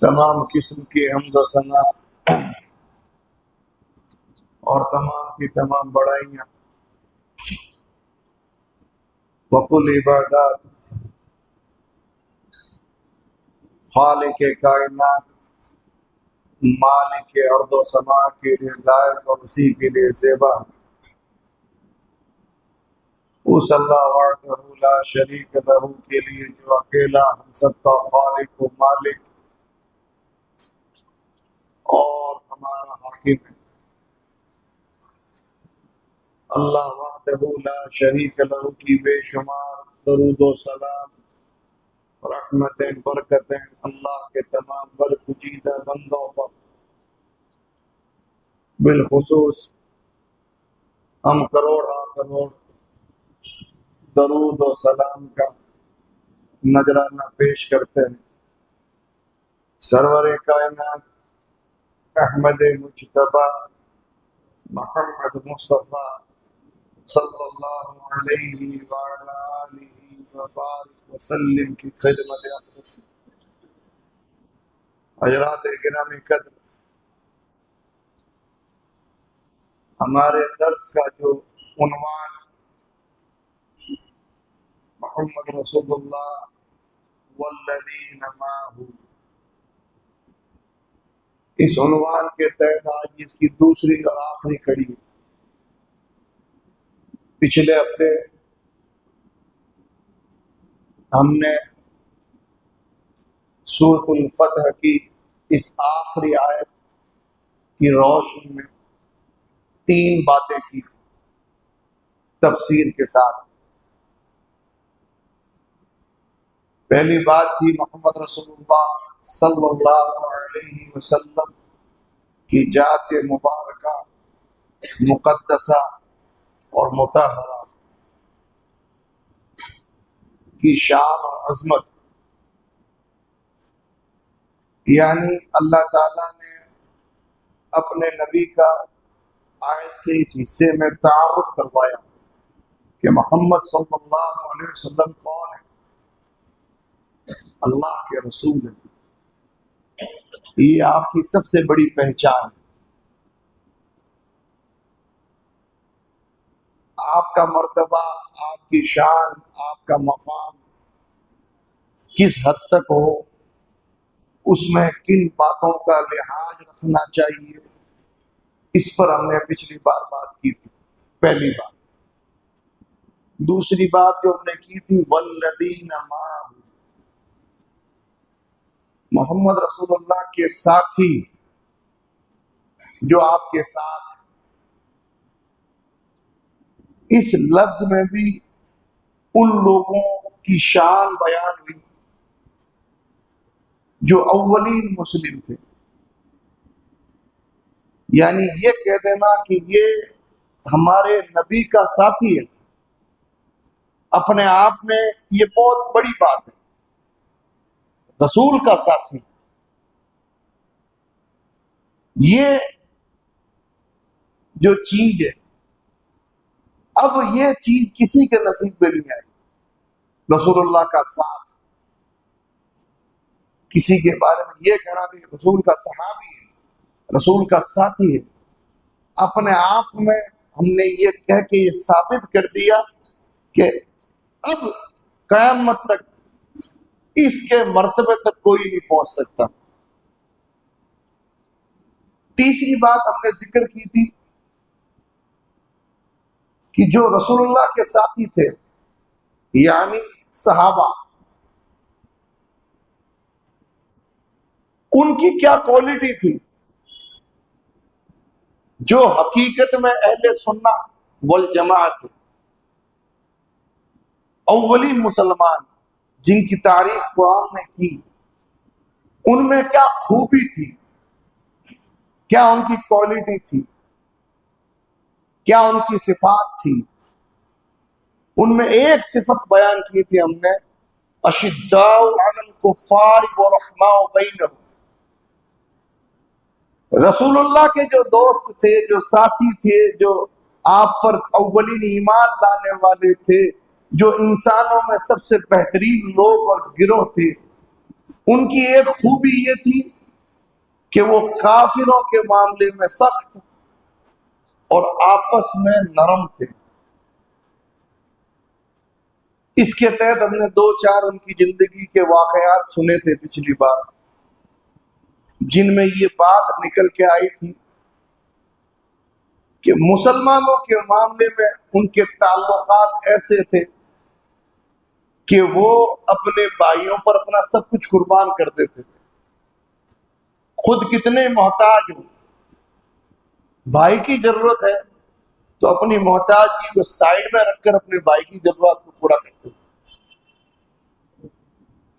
تمام قسم کی حمد و ثنا اور تمام کی تمام بڑائیاں وکل عبادات خالق کائنات مالک ارض و سما کے لیے لائق اور اسی کے لیے زیبا اس اللہ وحدہ لا شریک لہ کے لیے جو اکیلا ہم سب کا خالق و مالک اور ہمارا حاکم ہے۔ اللہ وحدہ لا شریک لہ کی بے شمار درود و سلام رحمتیں برکتیں اللہ کے تمام برگزیدہ بندوں پر، بالخصوص ہم کروڑا کروڑ درود و سلام کا نذرانہ پیش کرتے ہیں سرور کائنات احمد مجتبی محمد مصطفیٰ صلی اللہ علیہ وعلی آلہ وبارک وسلم کی خدمت اقدس۔ حضرات گرامی قدر، ہمارے درس کا جو عنوان محمد رسول اللہ والذین معہ، اس عنوان کے تحت آج اس کی دوسری اور آخری کڑی ہے۔ پچھلے ہفتے ہم نے سورۃ الفتح کی اس آخری آیت کی روشنی میں تین باتیں کی تفسیر کے ساتھ۔ پہلی بات تھی محمد رسول اللہ صلی اللہ علیہ وسلم کی ذات مبارکہ مقدسہ اور مطہرہ کی شان اور عظمت، یعنی اللہ تعالیٰ نے اپنے نبی کا آیت کے اس حصے میں تعارف کروایا کہ محمد صلی اللہ علیہ وسلم کون ہے، اللہ کے رسول ہیں۔ یہ آپ کی سب سے بڑی پہچان ہے۔ آپ کا مرتبہ، آپ کی شان، آپ کا مقام کس حد تک ہو، اس میں کن باتوں کا لحاظ رکھنا چاہیے، اس پر ہم نے پچھلی بار بات کی تھی، پہلی بات۔ دوسری بات جو ہم نے کی تھی والذین معہ، محمد رسول اللہ کے ساتھی جو آپ کے ساتھ، اس لفظ میں بھی ان لوگوں کی شان بیان ہوئی جو اولین مسلم تھے، یعنی یہ کہہ دینا کہ یہ ہمارے نبی کا ساتھی ہے، اپنے آپ میں یہ بہت بڑی بات ہے۔ رسول کا ساتھی، یہ جو چیز ہے، اب یہ چیز کسی کے نصیب میں نہیں آئی۔ رسول اللہ کا ساتھ، کسی کے بارے میں یہ کہنا کہ رسول کا صحابی ہے، رسول کا ساتھی ہے، اپنے آپ میں ہم نے یہ کہہ کے یہ ثابت کر دیا کہ اب قیامت تک اس کے مرتبے تک کوئی نہیں پہنچ سکتا۔ تیسری بات ہم نے ذکر کی تھی کہ جو رسول اللہ کے ساتھی تھے یعنی صحابہ، ان کی کیا کوالٹی تھی جو حقیقت میں اہل سنت والجماعت تھے، اولین مسلمان جن کی تعریف قرآن نے کی، ان میں کیا خوبی تھی، کیا ان کی کوالٹی تھی، کیا ان کی صفات تھی۔ ان میں ایک صفت بیان کی تھی ہم نے، اشداء علی الکفار ورحماء بینہم۔ رسول اللہ کے جو دوست تھے، جو ساتھی تھے، جو آپ پر اولین ایمان لانے والے تھے، جو انسانوں میں سب سے بہترین لوگ اور گروہ تھے، ان کی ایک خوبی یہ تھی کہ وہ کافروں کے معاملے میں سخت اور آپس میں نرم تھے۔ اس کے تحت ہم نے 2-4 ان کی زندگی کے واقعات سنے تھے پچھلی بار، جن میں یہ بات نکل کے آئی تھی کہ مسلمانوں کے معاملے میں ان کے تعلقات ایسے تھے کہ وہ اپنے بھائیوں پر اپنا سب کچھ قربان کر دیتے تھے، خود کتنے محتاج ہوں، بھائی کی ضرورت ہے تو اپنی محتاجگی کو سائڈ میں رکھ کر اپنے بھائی کی ضرورت کو پورا کرتے تھے۔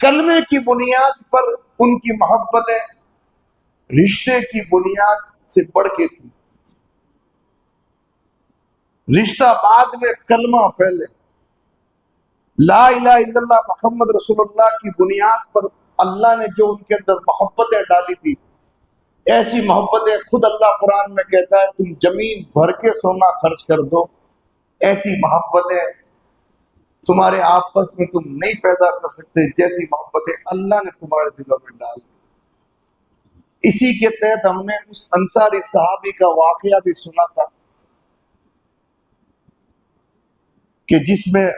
کلمے کی بنیاد پر ان کی محبتیں رشتے کی بنیاد سے بڑھ کے تھی۔ رشتہ بعد میں، کلمہ پہلے۔ لا الہ الا اللہ محمد رسول اللہ کی بنیاد پر اللہ نے جو ان کے اندر محبتیں ڈالی تھی، ایسی محبتیں خود اللہ قرآن میں کہتا ہے تم زمین بھر کے سونا خرچ کر دو، ایسی محبتیں تمہارے آپس میں تم نہیں پیدا کر سکتے جیسی محبتیں اللہ نے تمہارے دلوں میں ڈال دی۔ اسی کے تحت ہم نے اس انصاری صحابی کا واقعہ بھی سنا تھا کہ جس میں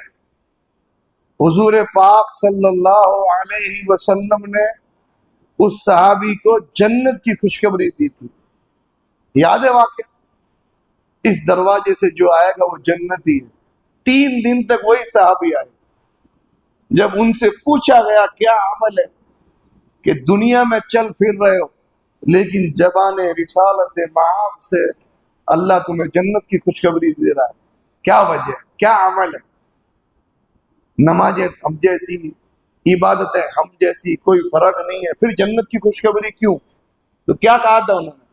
حضور پاک صلی اللہ علیہ وسلم نے اس صحابی کو جنت کی خوشخبری دی تھی۔ یاد ہے واقعہ؟ اس دروازے سے جو آئے گا وہ جنتی ہے۔ 3 دن تک وہی صحابی آئے۔ جب ان سے پوچھا گیا کیا عمل ہے کہ دنیا میں چل پھر رہے ہو لیکن زبان رسالت معاب سے اللہ تمہیں جنت کی خوشخبری دے رہا ہے، کیا وجہ ہے، کیا عمل ہے؟ نمازیں ہم جیسی، عبادتیں ہم جیسی، کوئی فرق نہیں ہے، پھر جنت کی خوشخبری کیوں؟ تو کیا کہا تھا انہوں نے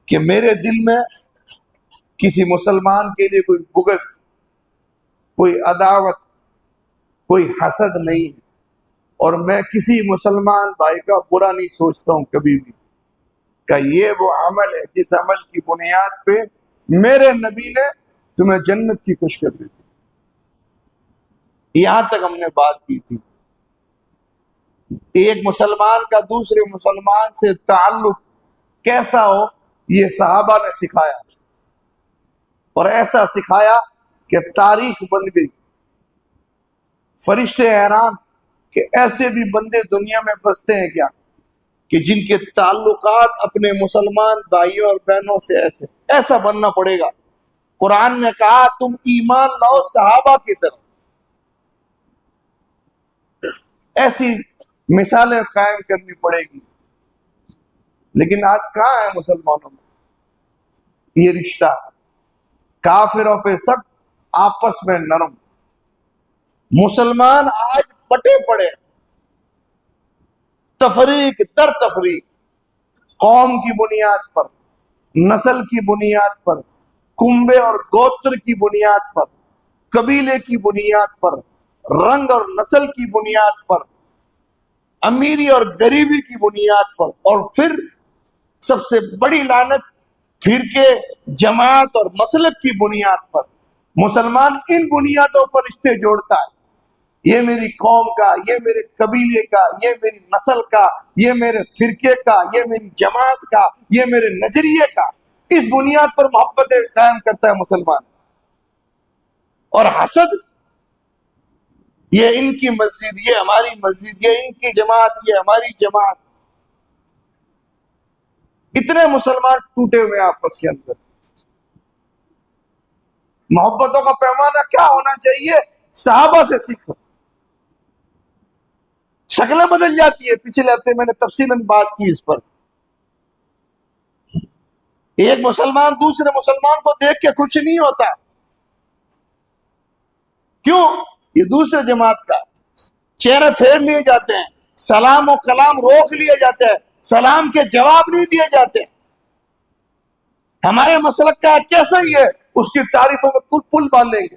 کہ میرے دل میں کسی مسلمان کے لیے کوئی بغض، کوئی عداوت، کوئی حسد نہیں ہے، اور میں کسی مسلمان بھائی کا برا نہیں سوچتا ہوں کبھی بھی، کہ یہ وہ عمل ہے جس عمل کی بنیاد پہ میرے نبی نے تمہیں جنت کی خوشخبری دی۔ یہاں تک ہم نے بات کی تھی۔ ایک مسلمان کا دوسرے مسلمان سے تعلق کیسا ہو یہ صحابہ نے سکھایا، اور ایسا سکھایا کہ تاریخ بن گئی۔ فرشتے حیران کہ ایسے بھی بندے دنیا میں بستے ہیں کیا کہ جن کے تعلقات اپنے مسلمان بھائیوں اور بہنوں سے ایسا بننا پڑے گا۔ قرآن نے کہا تم ایمان لاؤ صحابہ کی طرح۔ ایسی مثالیں قائم کرنی پڑے گی، لیکن آج کہاں ہے مسلمانوں میں یہ رشتہ؟ کافروں پہ سخت، آپس میں نرم۔ مسلمان آج بٹے پڑے، تفریق در تفریق، قوم کی بنیاد پر، نسل کی بنیاد پر، کنبے اور گوتر کی بنیاد پر، قبیلے کی بنیاد پر، رنگ اور نسل کی بنیاد پر، امیری اور غریبی کی بنیاد پر، اور پھر سب سے بڑی لعنت فرقے، جماعت اور مسلک کی بنیاد پر۔ مسلمان ان بنیادوں پر رشتے جوڑتا ہے، یہ میری قوم کا، یہ میرے قبیلے کا، یہ میری نسل کا، یہ میرے فرقے کا، یہ میری جماعت کا، یہ میرے نظریے کا، اس بنیاد پر محبتیں قائم کرتا ہے مسلمان۔ اور حسد، یہ ان کی مسجد، یہ ہماری مسجد، یہ ان کی جماعت، یہ ہماری جماعت، اتنے مسلمان ٹوٹے ہوئے آپس کے اندر۔ محبتوں کا پیمانہ کیا ہونا چاہیے؟ صحابہ سے سیکھو۔ شکلیں بدل جاتی ہے، پچھلے ہفتے میں نے تفصیلاً بات کی اس پر۔ ایک مسلمان دوسرے مسلمان کو دیکھ کے خوش نہیں ہوتا، کیوں؟ یہ دوسرے جماعت کا، چہرے پھیر لیے جاتے ہیں، سلام و کلام روک لیے جاتے ہیں، سلام کے جواب نہیں دیے جاتے۔ ہمارے مسلک کا کیسا ہی ہے، اس کی تعریفوں میں کل پل باندھیں گے۔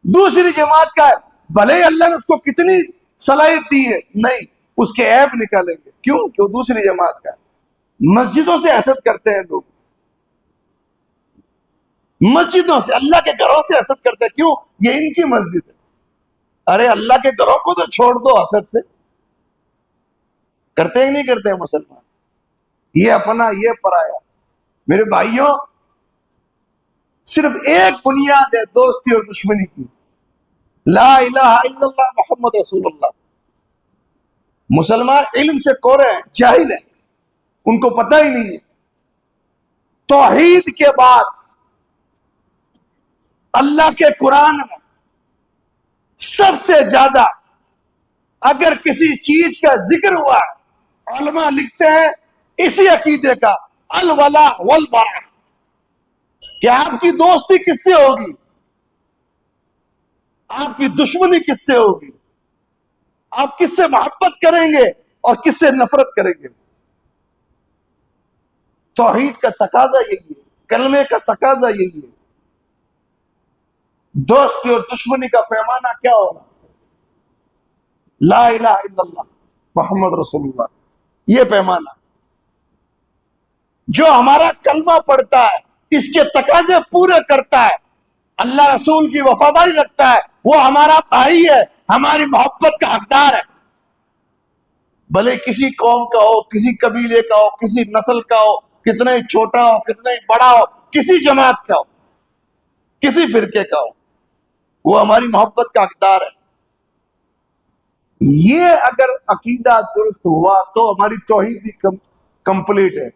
دوسری جماعت کا ہے، بھلے ہی اللہ نے اس کو کتنی صلاحیت دی ہے، نہیں، اس کے عیب نکالیں گے، کیوں کہ وہ دوسری جماعت کا ہے۔ مسجدوں سے حسد کرتے ہیں لوگ، مسجدوں سے، اللہ کے گھروں سے حسد کرتے ہیں، کیوں؟ یہ ان کی مسجد ہے۔ ارے اللہ کے گھروں کو تو چھوڑ دو حسد سے. کرتے ہی نہیں کرتے مسلمان. یہ اپنا یہ پرایا. میرے بھائیوں صرف ایک بنیاد ہے دوستی اور دشمنی کی, لا الہ الا اللہ محمد رسول اللہ. مسلمان علم سے کورے ہیں, جاہل ہیں, ان کو پتہ ہی نہیں ہے. توحید کے بعد اللہ کے قرآن میں سب سے زیادہ اگر کسی چیز کا ذکر ہوا ہے, علماء لکھتے ہیں اسی عقیدے کا, الولا والبرا, کہ آپ کی دوستی کس سے ہوگی, آپ کی دشمنی کس سے ہوگی, آپ کس سے محبت کریں گے اور کس سے نفرت کریں گے. توحید کا تقاضا یہی ہے, کلمے کا تقاضا یہی ہے. دوستی اور دشمنی کا پیمانہ کیا ہوگا؟ لا الہ الا اللہ محمد رسول اللہ. یہ پیمانہ جو ہمارا کلمہ پڑھتا ہے, اس کے تقاضے پورے کرتا ہے, اللہ رسول کی وفاداری رکھتا ہے, وہ ہمارا بھائی ہے, ہماری محبت کا حقدار ہے. بھلے کسی قوم کا ہو, کسی قبیلے کا ہو, کسی نسل کا ہو, کتنا ہی چھوٹا ہو, کتنا ہی بڑا ہو, کسی جماعت کا ہو, کسی فرقے کا ہو, وہ ہماری محبت کا حقدار ہے. یہ اگر عقیدہ درست ہوا تو ہماری توحید بھی کمپلیٹ ہے.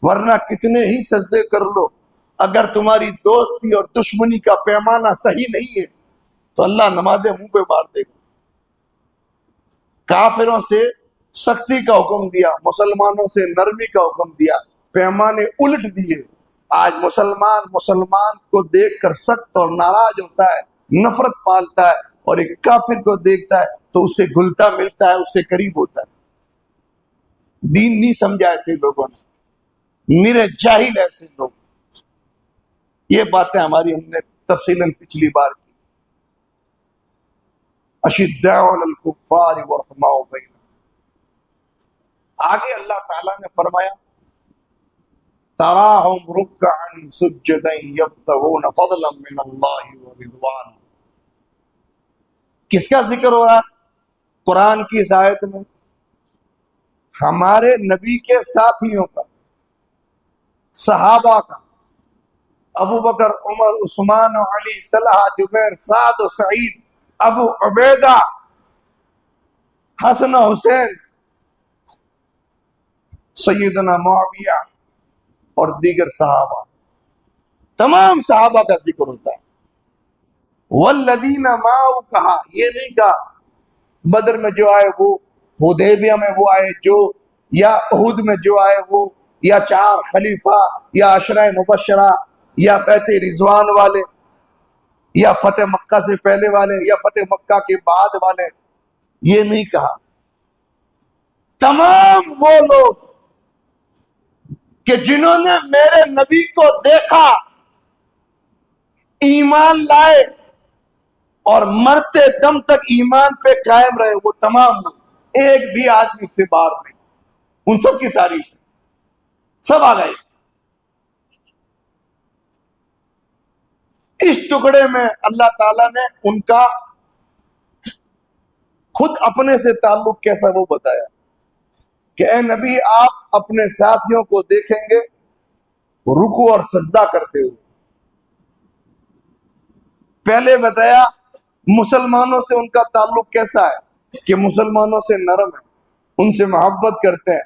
ورنہ کتنے ہی سجدے کر لو, اگر تمہاری دوستی اور دشمنی کا پیمانہ صحیح نہیں ہے تو اللہ نمازیں منہ پہ مار دے گا. کافروں سے سختی کا حکم دیا, مسلمانوں سے نرمی کا حکم دیا, پیمانے الٹ دیے. آج مسلمان کو دیکھ کر سخت اور ناراض ہوتا ہے, نفرت پالتا ہے, اور ایک کافر کو دیکھتا ہے تو اس سے گھلتا ملتا ہے, اس سے قریب ہوتا ہے. دین نہیں سمجھا ایسے لوگوں نے, میرے جاہل ایسے لوگ. یہ باتیں ہماری ہم نے تفصیلاً پچھلی بار کی. اشداء علی الکفار ورحماء بینہم. آگے اللہ تعالیٰ نے فرمایا تراہم رکعا سجدا یبتغون فضلا من اللہ ورضوانا. کس کا ذکر ہو رہا قرآن کی اس آیت میں؟ ہمارے نبی کے ساتھیوں کا, صحابہ کا, ابو بکر, عمر, عثمان, علی, طلحہ, زبیر, سعد و سعید, ابو عبیدہ, حسن و حسین, سیدنا معاویہ اور دیگر صحابہ. تمام صحابہ کا ذکر ہوتا ہے. والذین معہ کہا, یہ نہیں کہا بدر میں جو آئے وہ, حدیبیہ میں وہ آئے جو, یا احد میں جو آئے وہ, یا 4 خلیفہ, یا عشرہ مبشرہ, یا بیعت رضوان والے, یا فتح مکہ سے پہلے والے, یا فتح مکہ کے بعد والے. یہ نہیں کہا. تمام وہ لوگ کہ جنہوں نے میرے نبی کو دیکھا, ایمان لائے اور مرتے دم تک ایمان پہ قائم رہے, وہ تمام لوگ, ایک بھی آدمی سے باہر نہیں. ان سب کی تعریف ہے, سب آ گئے. اس ٹکڑے میں اللہ تعالیٰ نے ان کا خود اپنے سے تعلق کیسا وہ بتایا کہ اے نبی آپ اپنے ساتھیوں کو دیکھیں گے رکوع اور سجدہ کرتے ہوئے. پہلے بتایا مسلمانوں سے ان کا تعلق کیسا ہے کہ مسلمانوں سے نرم ہے, ان سے محبت کرتے ہیں,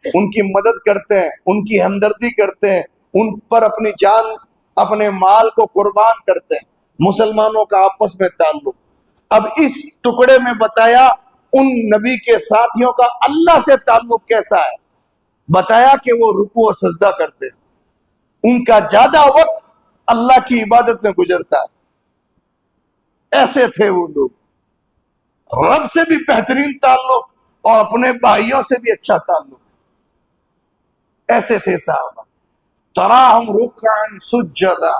ان کی مدد کرتے ہیں, ان کی ہمدردی کرتے ہیں, ان پر اپنی جان اپنے مال کو قربان کرتے ہیں. مسلمانوں کا آپس میں تعلق. اب اس ٹکڑے میں بتایا ان نبی کے ساتھیوں کا اللہ سے تعلق کیسا ہے. بتایا کہ وہ رکوع اور سجدہ کرتے ہیں, ان کا زیادہ وقت اللہ کی عبادت میں گزرتا ہے. ایسے تھے وہ لوگ, رب سے بھی بہترین تعلق اور اپنے بھائیوں سے بھی اچھا تعلق. ایسے تھے صحابہ. تراہم رکعا سجدا,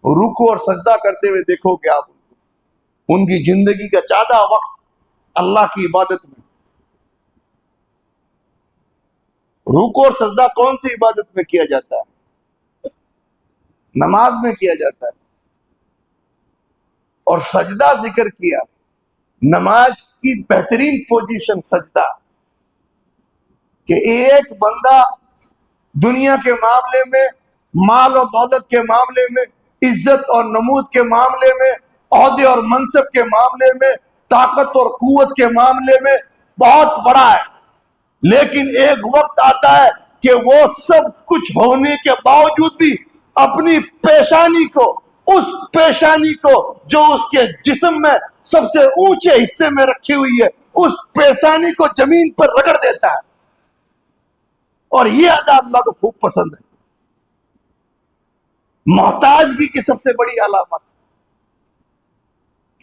رکوع اور سجدہ کرتے ہوئے دیکھو گے آپ ان کی زندگی کا زیادہ وقت اللہ کی عبادت میں. رکوع اور سجدہ کون سی عبادت میں کیا جاتا ہے؟ نماز میں کیا جاتا ہے. اور سجدہ ذکر کیا نماز کی بہترین پوزیشن سجدہ، کہ ایک بندہ دنیا کے معاملے میں، مال و دولت کے معاملے میں، عزت اور نمود کے معاملے میں، عہدے اور منصب کے معاملے میں، طاقت اور قوت کے معاملے میں بہت بڑا ہے، لیکن ایک وقت آتا ہے کہ وہ سب کچھ ہونے کے باوجود بھی اپنی پیشانی کو، اس پیشانی کو جو اس کے جسم میں سب سے اونچے حصے میں رکھی ہوئی ہے، اس پیشانی کو زمین پر رگڑ دیتا ہے، اور یہ ادا اللہ کو خوب پسند ہے۔ محتاجگی کی سب سے بڑی علامت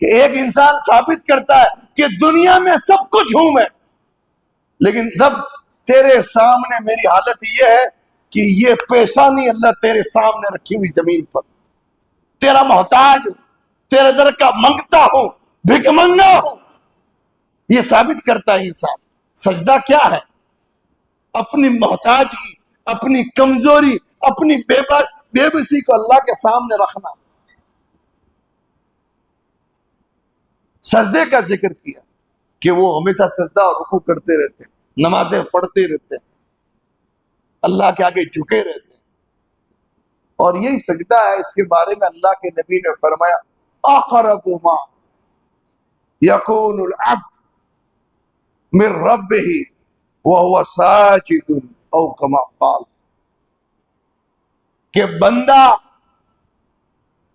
کہ ایک انسان ثابت کرتا ہے کہ دنیا میں سب کچھ ہوں میں، لیکن جب تیرے سامنے میری حالت یہ ہے کہ یہ پیشانی اللہ تیرے سامنے رکھی ہوئی زمین پر، تیرا محتاج ہوں، تیرے در کا منگتا ہوں، بھک منگا ہوں، یہ ثابت کرتا ہے انسان۔ سجدہ کیا ہے؟ اپنی محتاجگی، اپنی کمزوری، اپنی بے بسی کو اللہ کے سامنے رکھنا۔ سجدے کا ذکر کیا کہ وہ ہمیشہ سجدہ اور رکوع کرتے رہتے ہیں، نمازیں پڑھتے رہتے ہیں، اللہ کے آگے جھکے رہتے ہیں، اور یہی سجدہ ہے۔ اس کے بارے میں اللہ کے نبی نے فرمایا اقرب ما یکون العبد من ربہ وهو ساجد او کما قال، کہ بندہ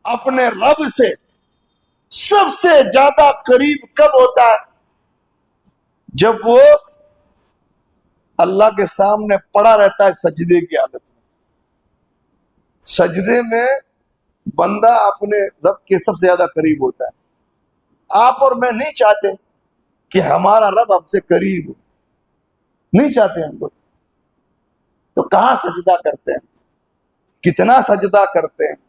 اپنے رب سے سب سے زیادہ قریب کب ہوتا ہے؟ جب وہ اللہ کے سامنے پڑا رہتا ہے سجدے کی حالت میں۔ سجدے میں بندہ اپنے رب کے سب سے زیادہ قریب ہوتا ہے۔ آپ اور میں نہیں چاہتے کہ ہمارا رب ہم سے قریب ہو، نہیں چاہتے ہم لوگ، تو کہاں سجدہ کرتے ہیں؟ کتنا سجدہ کرتے ہیں؟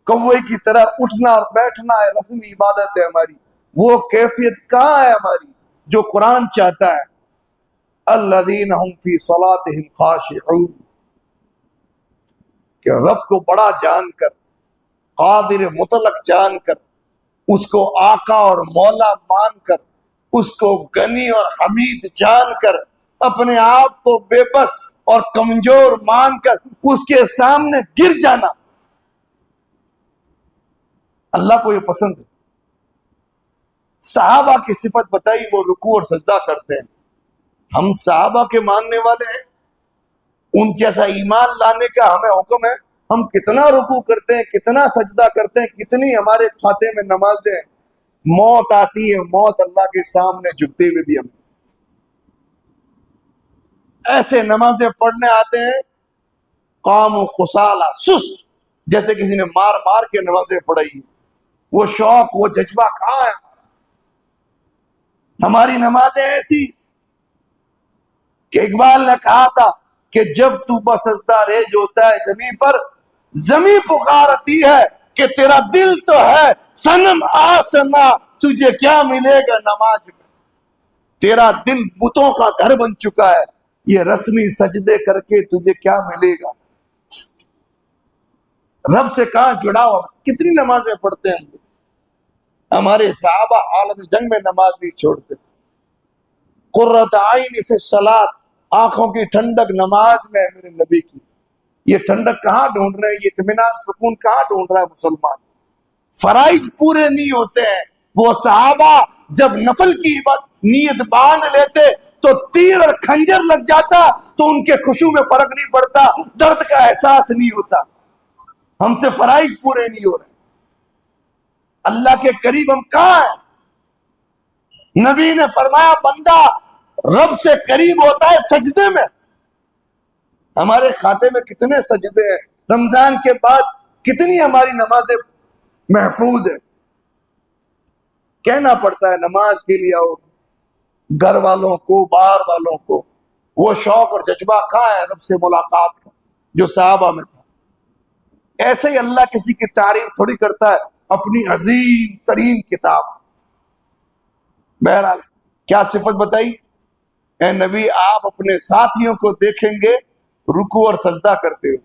کوے کی طرح اٹھنا اور بیٹھنا ہے، رسمی عبادت ہے ہماری، وہ کیفیت کہاں ہے ہماری جو قرآن چاہتا ہے؟ الذین هم فی صلاتهم خاشعون، کہ رب کو بڑا جان کر، قادر مطلق جان کر، اس کو آقا اور مولا مان کر، اس کو غنی اور حمید جان کر، اپنے آپ کو بے بس اور کمزور مان کر اس کے سامنے گر جانا، اللہ کو یہ پسند ہے۔ صحابہ کی صفت بتائی، وہ رکوع اور سجدہ کرتے ہیں۔ ہم صحابہ کے ماننے والے ہیں، ان جیسا ایمان لانے کا ہمیں حکم ہے۔ ہم کتنا رکوع کرتے ہیں، کتنا سجدہ کرتے ہیں، کتنی ہمارے کھاتے میں نمازیں ہیں، موت آتی ہے، موت اللہ کے سامنے جھکتے ہوئے بھی ہم ایسے نمازیں پڑھنے آتے ہیں، قام و خسالہ، سست، جیسے کسی نے مار مار کے نمازیں پڑھائی۔ وہ شوق، وہ جذبہ کہاں ہے؟ ہماری نمازیں ایسی کہ اقبال نے کہا تھا کہ جب تو بسجدہ ریج ہوتا ہے زمین پر، زمین پکارتی ہے کہ تیرا دل تو ہے صنم آسنا، تجھے کیا ملے گا نماز میں؟ تیرا دل بتوں کا گھر بن چکا ہے، یہ رسمی سجدے کر کے تجھے کیا ملے گا؟ رب سے کہاں جڑا ہوا؟ کتنی نمازیں پڑھتے ہیں ہمارے صحابہ، حالت جنگ میں نماز نہیں چھوڑتے۔ قرۃ عین فی الصلاۃ، آنکھوں کی ٹھنڈک نماز میں ہے میرے نبی کی۔ یہ ٹھنڈک کہاں ڈھونڈ رہے ہیں؟ یہ اطمینان سکون کہاں ڈھونڈ رہا ہے مسلمان؟ فرائض پورے نہیں ہوتے ہیں۔ وہ صحابہ جب نفل کی نیت باندھ لیتے تو تیر اور خنجر لگ جاتا تو ان کے خشوع میں فرق نہیں پڑتا، درد کا احساس نہیں ہوتا۔ ہم سے فرائض پورے نہیں ہو رہے، اللہ کے قریب ہم کہاں ہیں؟ نبی نے فرمایا بندہ رب سے قریب ہوتا ہے سجدے میں۔ ہمارے کھاتے میں کتنے سجدے ہیں؟ رمضان کے بعد کتنی ہماری نمازیں محفوظ ہیں؟ کہنا پڑتا ہے نماز کے لیے آؤ، گھر والوں کو، باہر والوں کو۔ وہ شوق اور جذبہ کہاں ہے رب سے ملاقات کا جو صحابہ میں تھا؟ ایسے ہی اللہ کسی کی تعریف تھوڑی کرتا ہے اپنی عظیم ترین کتاب۔ بہرحال کیا صفت بتائی؟ اے نبی آپ اپنے ساتھیوں کو دیکھیں گے رکوع اور سجدہ کرتے ہو۔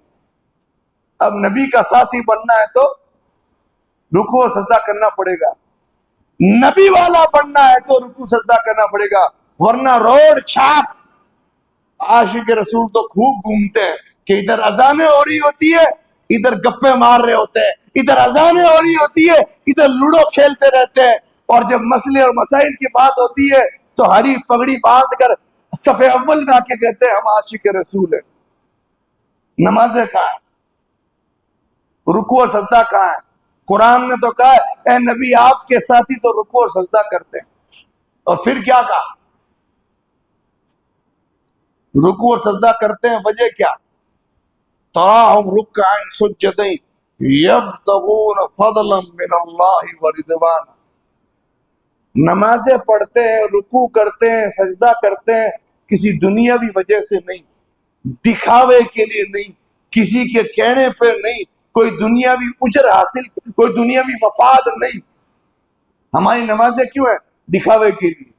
اب نبی کا ساتھی بننا ہے تو رکوع اور سجدہ کرنا پڑے گا۔ نبی والا بننا ہے تو رکوع سجدہ کرنا پڑے گا، ورنہ روڈ چھاپ عاشق رسول تو خوب گھومتے ہیں کہ ادھر اذانیں ہو رہی ہوتی ہے، ادھر گپے مار رہے ہوتے ہیں، ادھر اذانیں ہو رہی ہوتی ہے، ادھر لوڈو کھیلتے رہتے ہیں، اور جب مسئلے اور مسائل کی بات ہوتی ہے تو ہری پگڑی باندھ کر صف اول میں آ کے کہتے ہیں ہم عاشق رسول ہیں۔ نمازیں کہاں ہیں؟ رکوع اور سجدہ کہاں ہے؟ قرآن نے تو کہا ہے اے نبی آپ کے ساتھی تو رکوع اور سجدہ کرتے ہیں، اور پھر کیا کہا؟ رکوع اور سجدہ کرتے ہیں، وجہ کیا؟ تراہم رکعا سجدین یبتغون فضلا من اللہ ورضوانا، نمازیں پڑھتے ہیں، رکوع کرتے ہیں، سجدہ کرتے ہیں، کسی دنیاوی وجہ سے نہیں، دکھاوے کے لیے نہیں، کسی کے کہنے پہ نہیں، کوئی دنیاوی اجر حاصل، کوئی دنیاوی مفاد نہیں۔ ہماری نمازیں کیوں ہیں؟ دکھاوے کے لیے،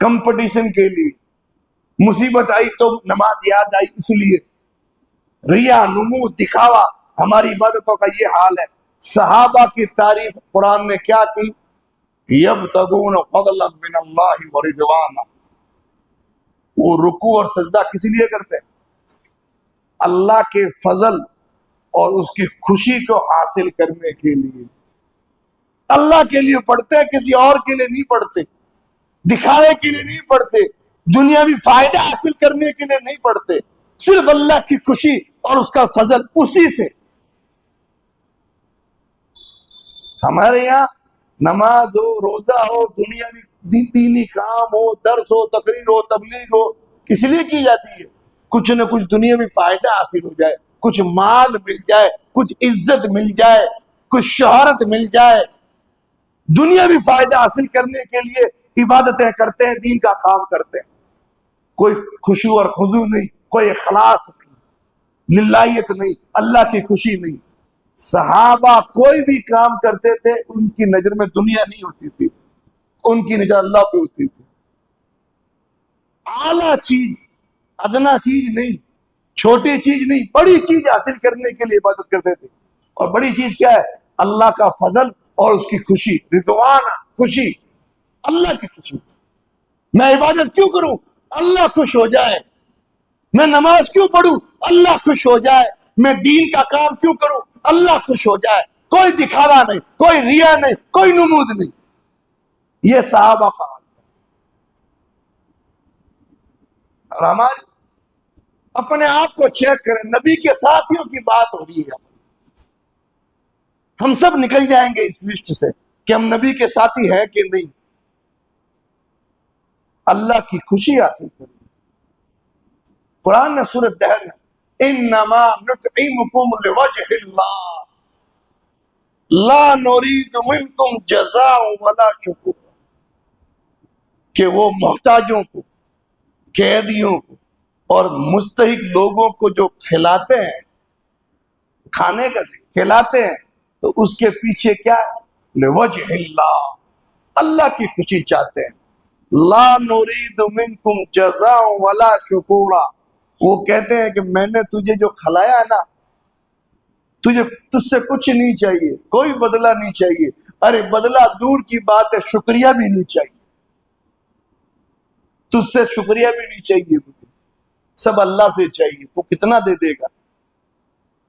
کمپٹیشن کے لیے، مصیبت آئی تو نماز یاد آئی اس لیے، ریا، نمو، دکھاوا، ہماری عبادتوں کا یہ حال ہے۔ صحابہ کی تعریف قرآن نے کیا کی؟ یبتغون فضلا من اللہ ورضوانا، وہ رکوع اور سجدہ کس لیے کرتے ہیں؟ اللہ کے فضل اور اس کی خوشی کو حاصل کرنے کے لیے، اللہ کے لیے پڑھتے ہیں، کسی اور کے لیے نہیں پڑھتے، دکھاوے کے لیے نہیں پڑھتے، دنیاوی فائدہ حاصل کرنے کے لیے نہیں پڑھتے، صرف اللہ کی خوشی اور اس کا فضل، اسی سے۔ ہمارے یہاں نماز ہو، روزہ ہو، دنیاوی دینی کام ہو، درس ہو، تقریر ہو، تبلیغ ہو، کس لیے کی جاتی ہے؟ کچھ نہ کچھ دنیاوی فائدہ حاصل ہو جائے، کچھ مال مل جائے، کچھ عزت مل جائے، کچھ شہرت مل جائے، دنیاوی فائدہ حاصل کرنے کے لیے عبادتیں کرتے ہیں، دین کا کام کرتے ہیں۔ کوئی خشوع اور خضوع نہیں، کوئی اخلاص نہیں، للہیت نہیں، اللہ کی خوشی نہیں۔ صحابہ کوئی بھی کام کرتے تھے ان کی نظر میں دنیا نہیں ہوتی تھی، ان کی نظر اللہ پہ ہوتی تھی۔ اعلیٰ چیز، ادنا چیز نہیں، چھوٹی چیز نہیں، بڑی چیز حاصل کرنے کے لیے عبادت کرتے تھے، اور بڑی چیز کیا ہے؟ اللہ کا فضل اور اس کی خوشی، رضوان، خوشی، اللہ کی خوشی۔ میں عبادت کیوں کروں؟ اللہ خوش ہو جائے۔ میں نماز کیوں پڑھوں؟ اللہ خوش ہو جائے۔ میں دین کا کام کیوں کروں؟ اللہ خوش ہو جائے۔ کوئی دکھاوا نہیں، کوئی ریا نہیں، کوئی نمود نہیں۔ یہ صحابہ کا حال ہے۔ اور ہمارے اپنے آپ کو چیک کریں، نبی کے ساتھیوں کی بات ہو رہی ہے، ہم سب نکل جائیں گے اس لسٹ سے کہ ہم نبی کے ساتھی ہیں کہ نہیں۔ اللہ کی خوشی حاصل کریں۔ قرآن نے سورۃ دہر میں انما نطعمکم لوجہ اللہ لا نرید منکم جزاء ولا شکور، کہ وہ محتاجوں کو، قیدیوں کو اور مستحق لوگوں کو جو کھلاتے ہیں، کھانے کا کھلاتے ہیں، تو اس کے پیچھے کیا ہے؟ لوجہ اللہ، اللہ کی خوشی چاہتے ہیں۔ لا نرید منکم جزاء ولا شکورا، وہ کہتے ہیں کہ میں نے تجھے جو کھلایا ہے نا، تجھ سے کچھ نہیں چاہیے، کوئی بدلہ نہیں چاہیے۔ ارے بدلہ دور کی بات ہے، شکریہ بھی نہیں چاہیے، تجھ سے شکریہ بھی نہیں چاہیے، سب اللہ سے چاہیے۔ تو کتنا دے دے گا؟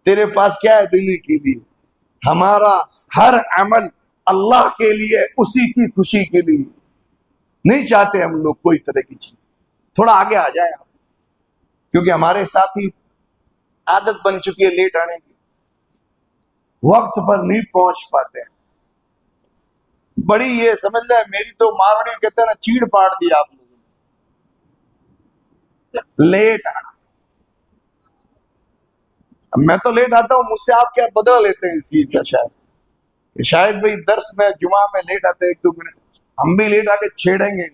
تیرے پاس کیا ہے دینے کے لیے؟ ہمارا ہر عمل اللہ کے لیے، اسی کی خوشی کے لیے، نہیں چاہتے ہم لوگ کوئی طرح کی چیز۔ تھوڑا آگے آ جائیں آپ، کیونکہ ہمارے ساتھی عادت بن چکی ہے لیٹ آنے کی، وقت پر نہیں پہنچ پاتے ہیں۔ بڑی یہ سمجھ لیں، میری تو ماروڑی کہتے ہیں نا، چیڑ پاڑ دیا آپ لوگوں نے، لیٹ آنا۔ میں تو لیٹ آتا ہوں، مجھ سے آپ کیا بدلہ لیتے ہیں اس چیز کا؟ شاید بھئی درس میں جمعہ میں لیٹ آتے ہیں 1-2 منٹ، ہم بھی لیٹ آ کے چھیڑیں گے،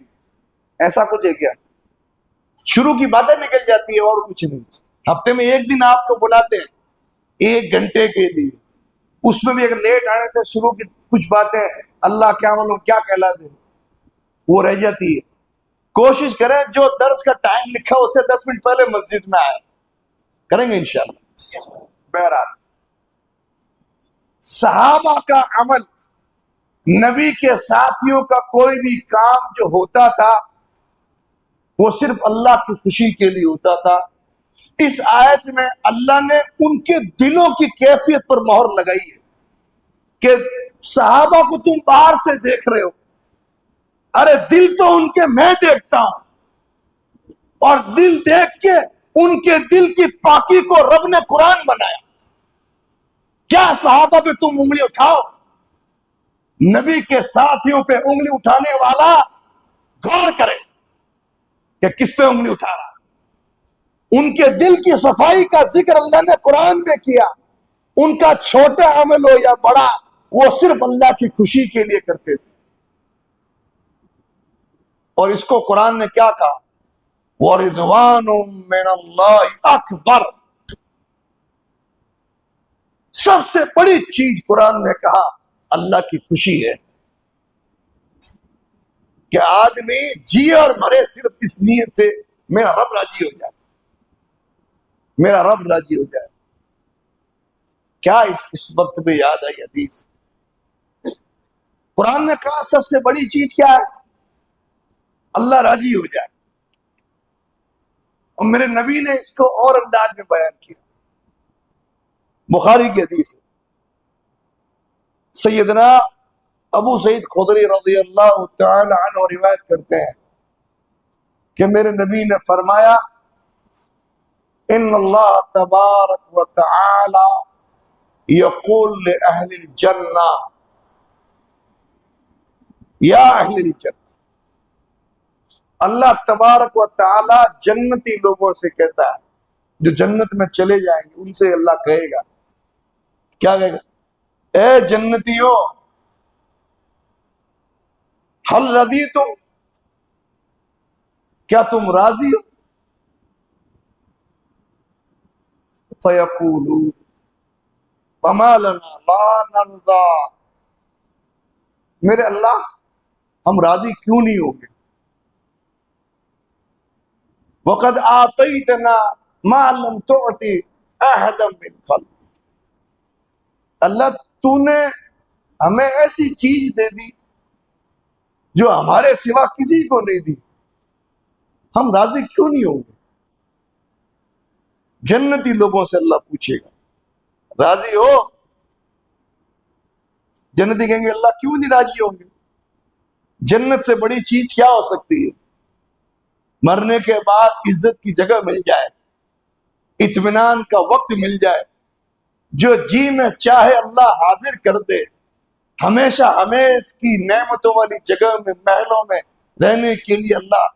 ایسا کچھ ہے کیا؟ شروع کی باتیں نکل جاتی ہے اور کچھ نہیں۔ ہفتے میں ایک دن آپ کو بلاتے ہیں 1 گھنٹے کے لیے، اس میں بھی اگر لیٹ آنے سے شروع کی کچھ باتیں اللہ کیا معلوم کیا کہلا دے، وہ رہ جاتی ہے۔ کوشش کریں جو درس کا ٹائم لکھا اس سے 10 منٹ پہلے مسجد میں آئے، کریں گے انشاءاللہ۔ بہرحال صحابہ کا عمل نبی کے ساتھیوں کا کوئی بھی کام جو ہوتا تھا وہ صرف اللہ کی خوشی کے لیے ہوتا تھا۔ اس آیت میں اللہ نے ان کے دلوں کی کیفیت پر مہر لگائی ہے کہ صحابہ کو تم باہر سے دیکھ رہے ہو، ارے دل تو ان کے میں دیکھتا ہوں، اور دل دیکھ کے ان کے دل کی پاکی کو رب نے قرآن بنایا۔ کیا صحابہ پہ تم انگلی اٹھاؤ؟ نبی کے ساتھیوں پہ انگلی اٹھانے والا غور کرے کہ کس پہ انگلی اٹھا رہا۔ ان کے دل کی صفائی کا ذکر اللہ نے قرآن میں کیا۔ ان کا چھوٹا عمل ہو یا بڑا، وہ صرف اللہ کی خوشی کے لیے کرتے تھے۔ اور اس کو قرآن نے کیا کہا؟ وَرِضْوَانٌ مِّنَ اللَّهِ أَكْبَرُ۔ سب سے بڑی چیز قرآن نے کہا اللہ کی خوشی ہے، کہ آدمی جیے اور مرے صرف اس نیت سے میرا رب راضی ہو جائے، میرا رب راضی ہو جائے۔ کیا اس وقت میں یاد آئی حدیث؟ قرآن نے کہا سب سے بڑی چیز کیا ہے؟ اللہ راضی ہو جائے۔ اور میرے نبی نے اس کو اور انداز میں بیان کیا۔ بخاری کی حدیث ہے، سیدنا ابو سعید خدری رضی اللہ تعالی عنہ روایت کرتے ہیں کہ میرے نبی نے فرمایا ان اللہ تبارک و تعالی یقول لأہل الجنہ یا اہل الجنہ، اللہ تبارک و تعالی جنتی لوگوں سے کہتا ہے جو جنت میں چلے جائیں گے، ان سے اللہ کہے گا، کیا کہے گا؟ اے جنتیوں، حل رضیتم، کیا تم راضی ہو؟ فیقولون وما لنا لا نرضى، میرے اللہ ہم راضی کیوں نہیں ہوں گے؟ وقد آتیتنا ما لم تعطی احدا من خلق، اللہ تو نے ہمیں ایسی چیز دے دی جو ہمارے سوا کسی کو نہیں دی، ہم راضی کیوں نہیں ہوں گے؟ جنتی لوگوں سے اللہ پوچھے گا راضی ہو؟ جنتی کہیں گے اللہ کیوں نہیں راضی ہوں گے؟ جنت سے بڑی چیز کیا ہو سکتی ہے؟ مرنے کے بعد عزت کی جگہ مل جائے، اطمینان کا وقت مل جائے، جو جی میں چاہے اللہ حاضر کر دے، ہمیشہ ہمیں اس کی نعمتوں والی جگہ میں، محلوں میں رہنے کے لیے اللہ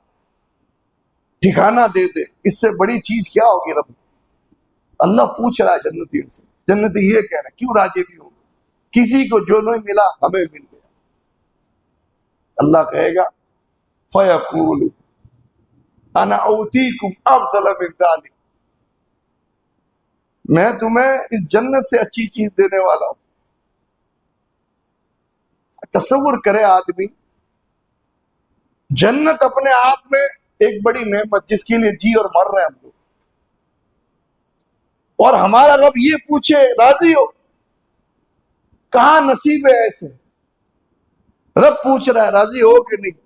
ٹھکانہ دے دے، اس سے بڑی چیز کیا ہوگی؟ رب اللہ پوچھ رہا ہے جنتیوں سے، جنتی یہ کہہ رہے ہیں کیوں راضی نہیں ہوں گے؟ کسی کو جو نہیں ملا ہمیں مل گیا۔ اللہ کہے گا فَيَقُولُ أَنَا أُوتِيكُمْ أَفْضَلَ مِنْ ذَلِكَ، میں تمہیں اس جنت سے اچھی چیز دینے والا ہوں۔ تصور کرے آدمی، جنت اپنے آپ میں ایک بڑی نعمت جس کے لیے جی اور مر رہے ہیں ہم لوگ، اور ہمارا رب یہ پوچھے راضی ہو؟ کہاں نصیب ہے ایسے؟ رب پوچھ رہا ہے راضی ہو کہ نہیں؟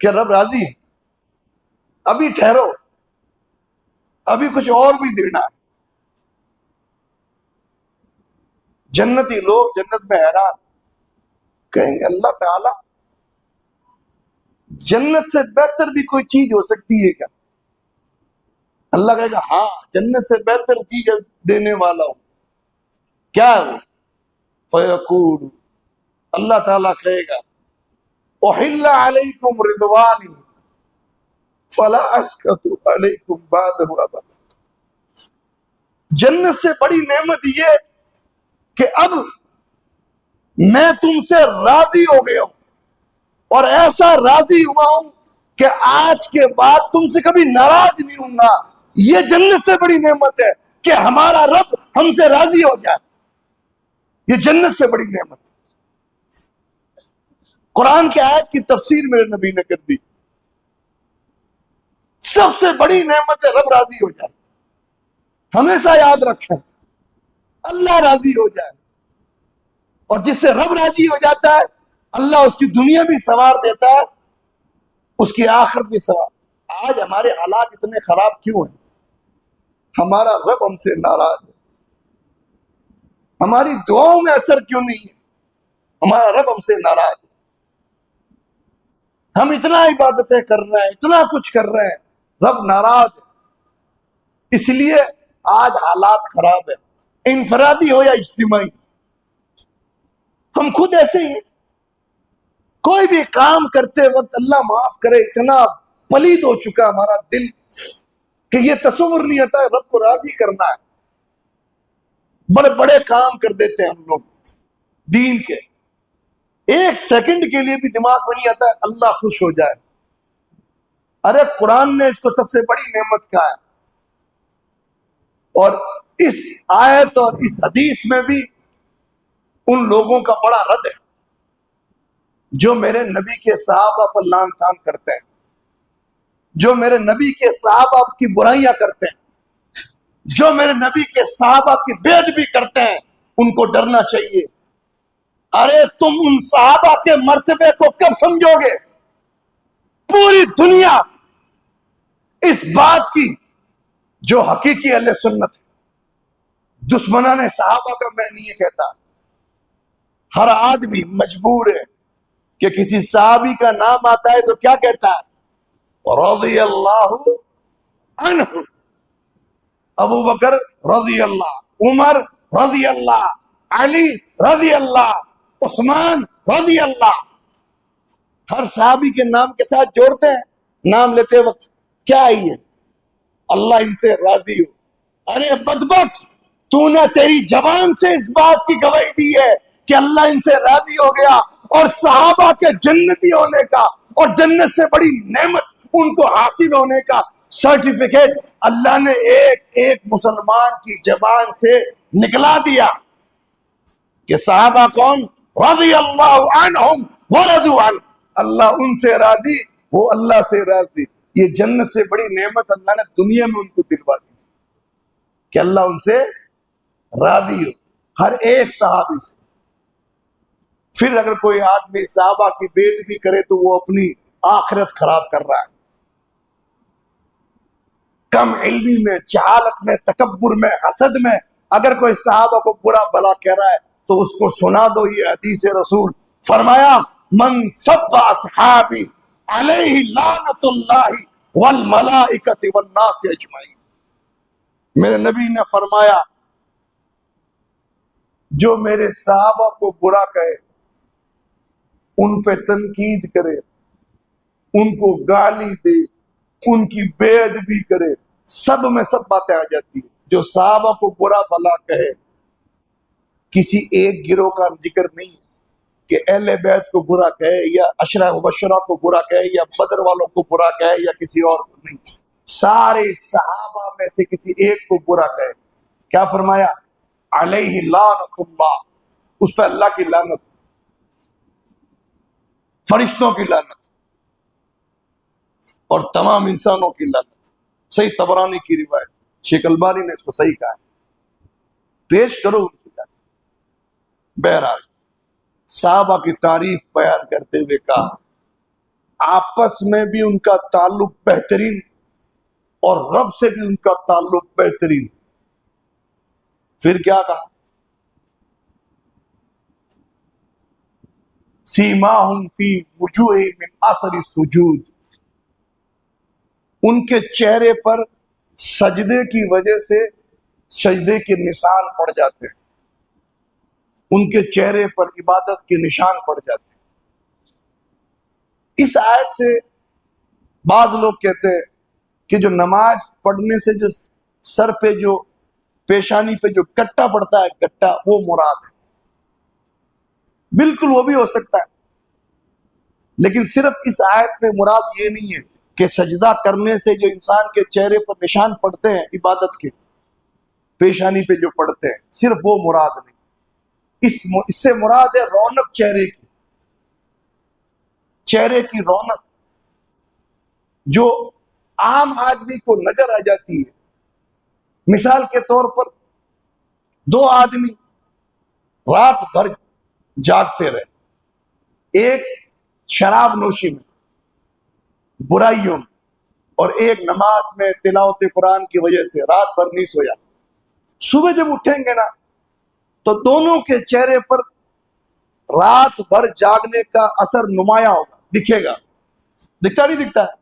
کیا رب راضی ہے؟ ابھی ٹھہرو، ابھی کچھ اور بھی دینا ہے۔ جنتی لوگ جنت میں حیران کہیں گے اللہ تعالی جنت سے بہتر بھی کوئی چیز ہو سکتی ہے کیا؟ اللہ کہے گا ہاں جنت سے بہتر چیز دینے والا ہوں، کیا ہے وہ؟ فیقول، اللہ تعالیٰ کہے گا احل علیکم رضوانی فلا اسکت علیکم بعدہ ابدا، جنت سے بڑی نعمت یہ کہ اب میں تم سے راضی ہو گیا ہوں، اور ایسا راضی ہوا ہوں کہ آج کے بعد تم سے کبھی ناراض نہیں ہوں گا۔ یہ جنت سے بڑی نعمت ہے کہ ہمارا رب ہم سے راضی ہو جائے، یہ جنت سے بڑی نعمت ہے۔ قرآن کی آیت کی تفسیر میرے نبی نے کر دی، سب سے بڑی نعمت ہے رب راضی ہو جائے۔ ہمیشہ یاد رکھیں اللہ راضی ہو جائے، اور جس سے رب راضی ہو جاتا ہے اللہ اس کی دنیا بھی سنوار دیتا ہے، اس کی آخرت بھی سنوار۔ آج ہمارے حالات اتنے خراب کیوں ہیں؟ ہمارا رب ہم سے ناراض ہے، ہماری دعاؤں میں اثر کیوں نہیں ہے؟ ہمارا رب ہم سے ناراض ہے، ہم اتنا عبادتیں کر رہے ہیں، اتنا کچھ کر رہے ہیں، رب ناراض ہے۔ اس لیے آج حالات خراب ہے، انفرادی ہو یا اجتماعی۔ ہم خود ایسے ہی ہیں، کوئی بھی کام کرتے وقت اللہ معاف کرے اتنا پلید ہو چکا ہمارا دل کہ یہ تصور نہیں آتا ہے رب کو راضی کرنا ہے۔ بڑے بڑے کام کر دیتے ہیں ہم لوگ دین کے، ایک سیکنڈ کے لیے بھی دماغ میں نہیں آتا ہے اللہ خوش ہو جائے۔ ارے قرآن نے اس کو سب سے بڑی نعمت کہا ہے، اور اس آیت اور اس حدیث میں بھی ان لوگوں کا بڑا رد ہے جو میرے نبی کے صحابہ پر لعن طعن کرتے ہیں، جو میرے نبی کے صحابہ کی برائیاں کرتے ہیں، جو میرے نبی کے صحابہ کی بے ادبی کرتے ہیں، ان کو ڈرنا چاہیے۔ ارے تم ان صحابہ کے مرتبے کو کب سمجھو گے؟ پوری دنیا اس بات کی جو حقیقی اہل سنت ہے، دشمنان صحابہ کا میں نہیں یہ کہتا، ہر آدمی مجبور ہے کہ کسی صحابی کا نام آتا ہے تو کیا کہتا ہے؟ رضی اللہ عنہ، ابو بکر رضی اللہ، عمر رضی اللہ، علی رضی اللہ، عثمان رضی اللہ۔ ہر صحابی کے نام کے ساتھ جوڑتے ہیں، نام لیتے وقت کیا ہے یہ؟ اللہ ان سے راضی ہو۔ ارے بدبخت، تو نے تیری زبان سے اس بات کی گواہی دی ہے کہ اللہ ان سے راضی ہو گیا، اور صحابہ کے جنتی ہونے کا اور جنت سے بڑی نعمت ان کو حاصل ہونے کا سرٹیفکیٹ اللہ نے ایک ایک مسلمان کی زبان سے نکلا دیا کہ صحابہ کون؟ رضی اللہ عنہم ورضوا عنہ، اللہ ان سے راضی، وہ اللہ سے راضی۔ یہ جنت سے بڑی نعمت اللہ نے دنیا میں ان کو دلوا دی کہ اللہ ان سے راضی ہو، ہر ایک صحابی سے۔ پھر اگر کوئی آدمی صحابہ کی بے ادبی کرے تو وہ اپنی آخرت خراب کر رہا ہے۔ کم علمی میں، جہالت میں، تکبر میں، حسد میں اگر کوئی صحابہ کو برا بلا کہہ رہا ہے تو اس کو سنا دو یہ حدیث رسول، فرمایا من سب اصحابی علیہ لعنت اللہ والملائکۃ والناس اجمعین۔ میرے نبی نے فرمایا جو میرے صحابہ کو برا کہے، ان پہ تنقید کرے، ان کو گالی دے، ان کی بے ادبی کرے، سب میں سب باتیں آ جاتی ہیں۔ جو صحابہ کو برا بلا کہے، کسی ایک گروہ کا ذکر نہیں کہ اہل بیت کو برا کہے یا عشرہ مبشرہ کو برا کہے یا بدر والوں کو برا کہے یا کسی اور کو نہیں، سارے صحابہ میں سے کسی ایک کو برا کہے۔ کیا فرمایا؟ علیہ لعنت اللہ، اس پہ اللہ کی لعنت، فرشتوں کی لعنت اور تمام انسانوں کی لعنت۔ صحیح طبرانی کی روایت، شیخ البانی نے اس کو صحیح کہا ہے، پیش کرو ان کی جانب۔ بہرحال صحابہ کی تعریف بیان کرتے ہوئے کہا آپس میں بھی ان کا تعلق بہترین اور رب سے بھی ان کا تعلق بہترین۔ پھر کیا کہا؟ سیماہم فی وجوہہم من اثر السجود، ان کے چہرے پر سجدے کی وجہ سے سجدے کے نشان پڑ جاتے ہیں، ان کے چہرے پر عبادت کے نشان پڑ جاتے ہیں۔ اس آیت سے بعض لوگ کہتے ہیں کہ جو نماز پڑھنے سے جو سر پہ جو پیشانی پہ جو گٹا پڑتا ہے، گٹا، وہ مراد ہے۔ بالکل وہ بھی ہو سکتا ہے، لیکن صرف اس آیت میں مراد یہ نہیں ہے کہ سجدہ کرنے سے جو انسان کے چہرے پر نشان پڑتے ہیں عبادت کے، پیشانی پہ جو پڑتے ہیں، صرف وہ مراد نہیں۔ اس سے مراد ہے رونق، چہرے کی رونق جو عام آدمی کو نظر آ جاتی ہے۔ مثال کے طور پر دو آدمی رات بھر جاگتے رہے، ایک شراب نوشی میں، برائیوں میں، اور ایک نماز میں تلاوت قرآن کی وجہ سے رات بھر نہیں سویا، صبح جب اٹھیں گے نا تو دونوں کے چہرے پر رات بھر جاگنے کا اثر نمایاں ہوگا، دکھے گا، دکھتا نہیں دکھتا ہے؟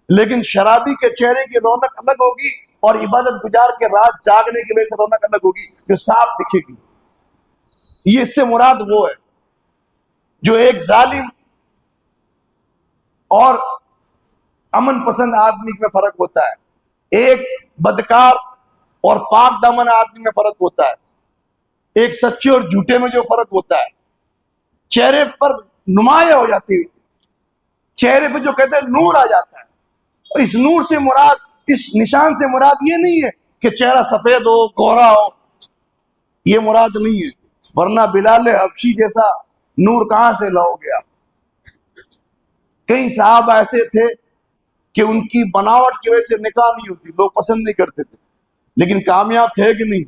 لیکن شرابی کے چہرے کی رونق الگ ہوگی اور عبادت گزار کے رات جاگنے کی وجہ سے رونق الگ ہوگی، جو صاف دکھے گی۔ یہ اس سے مراد وہ ہے جو ایک ظالم اور امن پسند آدمی میں فرق ہوتا ہے، ایک بدکار اور پاک دامن آدمی میں فرق ہوتا ہے، ایک سچے اور جھوٹے میں جو فرق ہوتا ہے، چہرے پر نمایاں ہو جاتی ہے، چہرے پہ جو کہتے ہیں نور آ جاتا ہے۔ اس نور سے مراد، اس نشان سے مراد یہ نہیں ہے کہ چہرہ سفید ہو، گورا ہو، یہ مراد نہیں ہے، ورنہ بلال حبشی جیسا نور کہاں سے لاؤ گے آپ؟ کئی صحابہ ایسے تھے کہ ان کی بناوٹ کی وجہ سے نکاح نہیں ہوتی، لوگ پسند نہیں کرتے تھے، لیکن کامیاب تھے کہ نہیں؟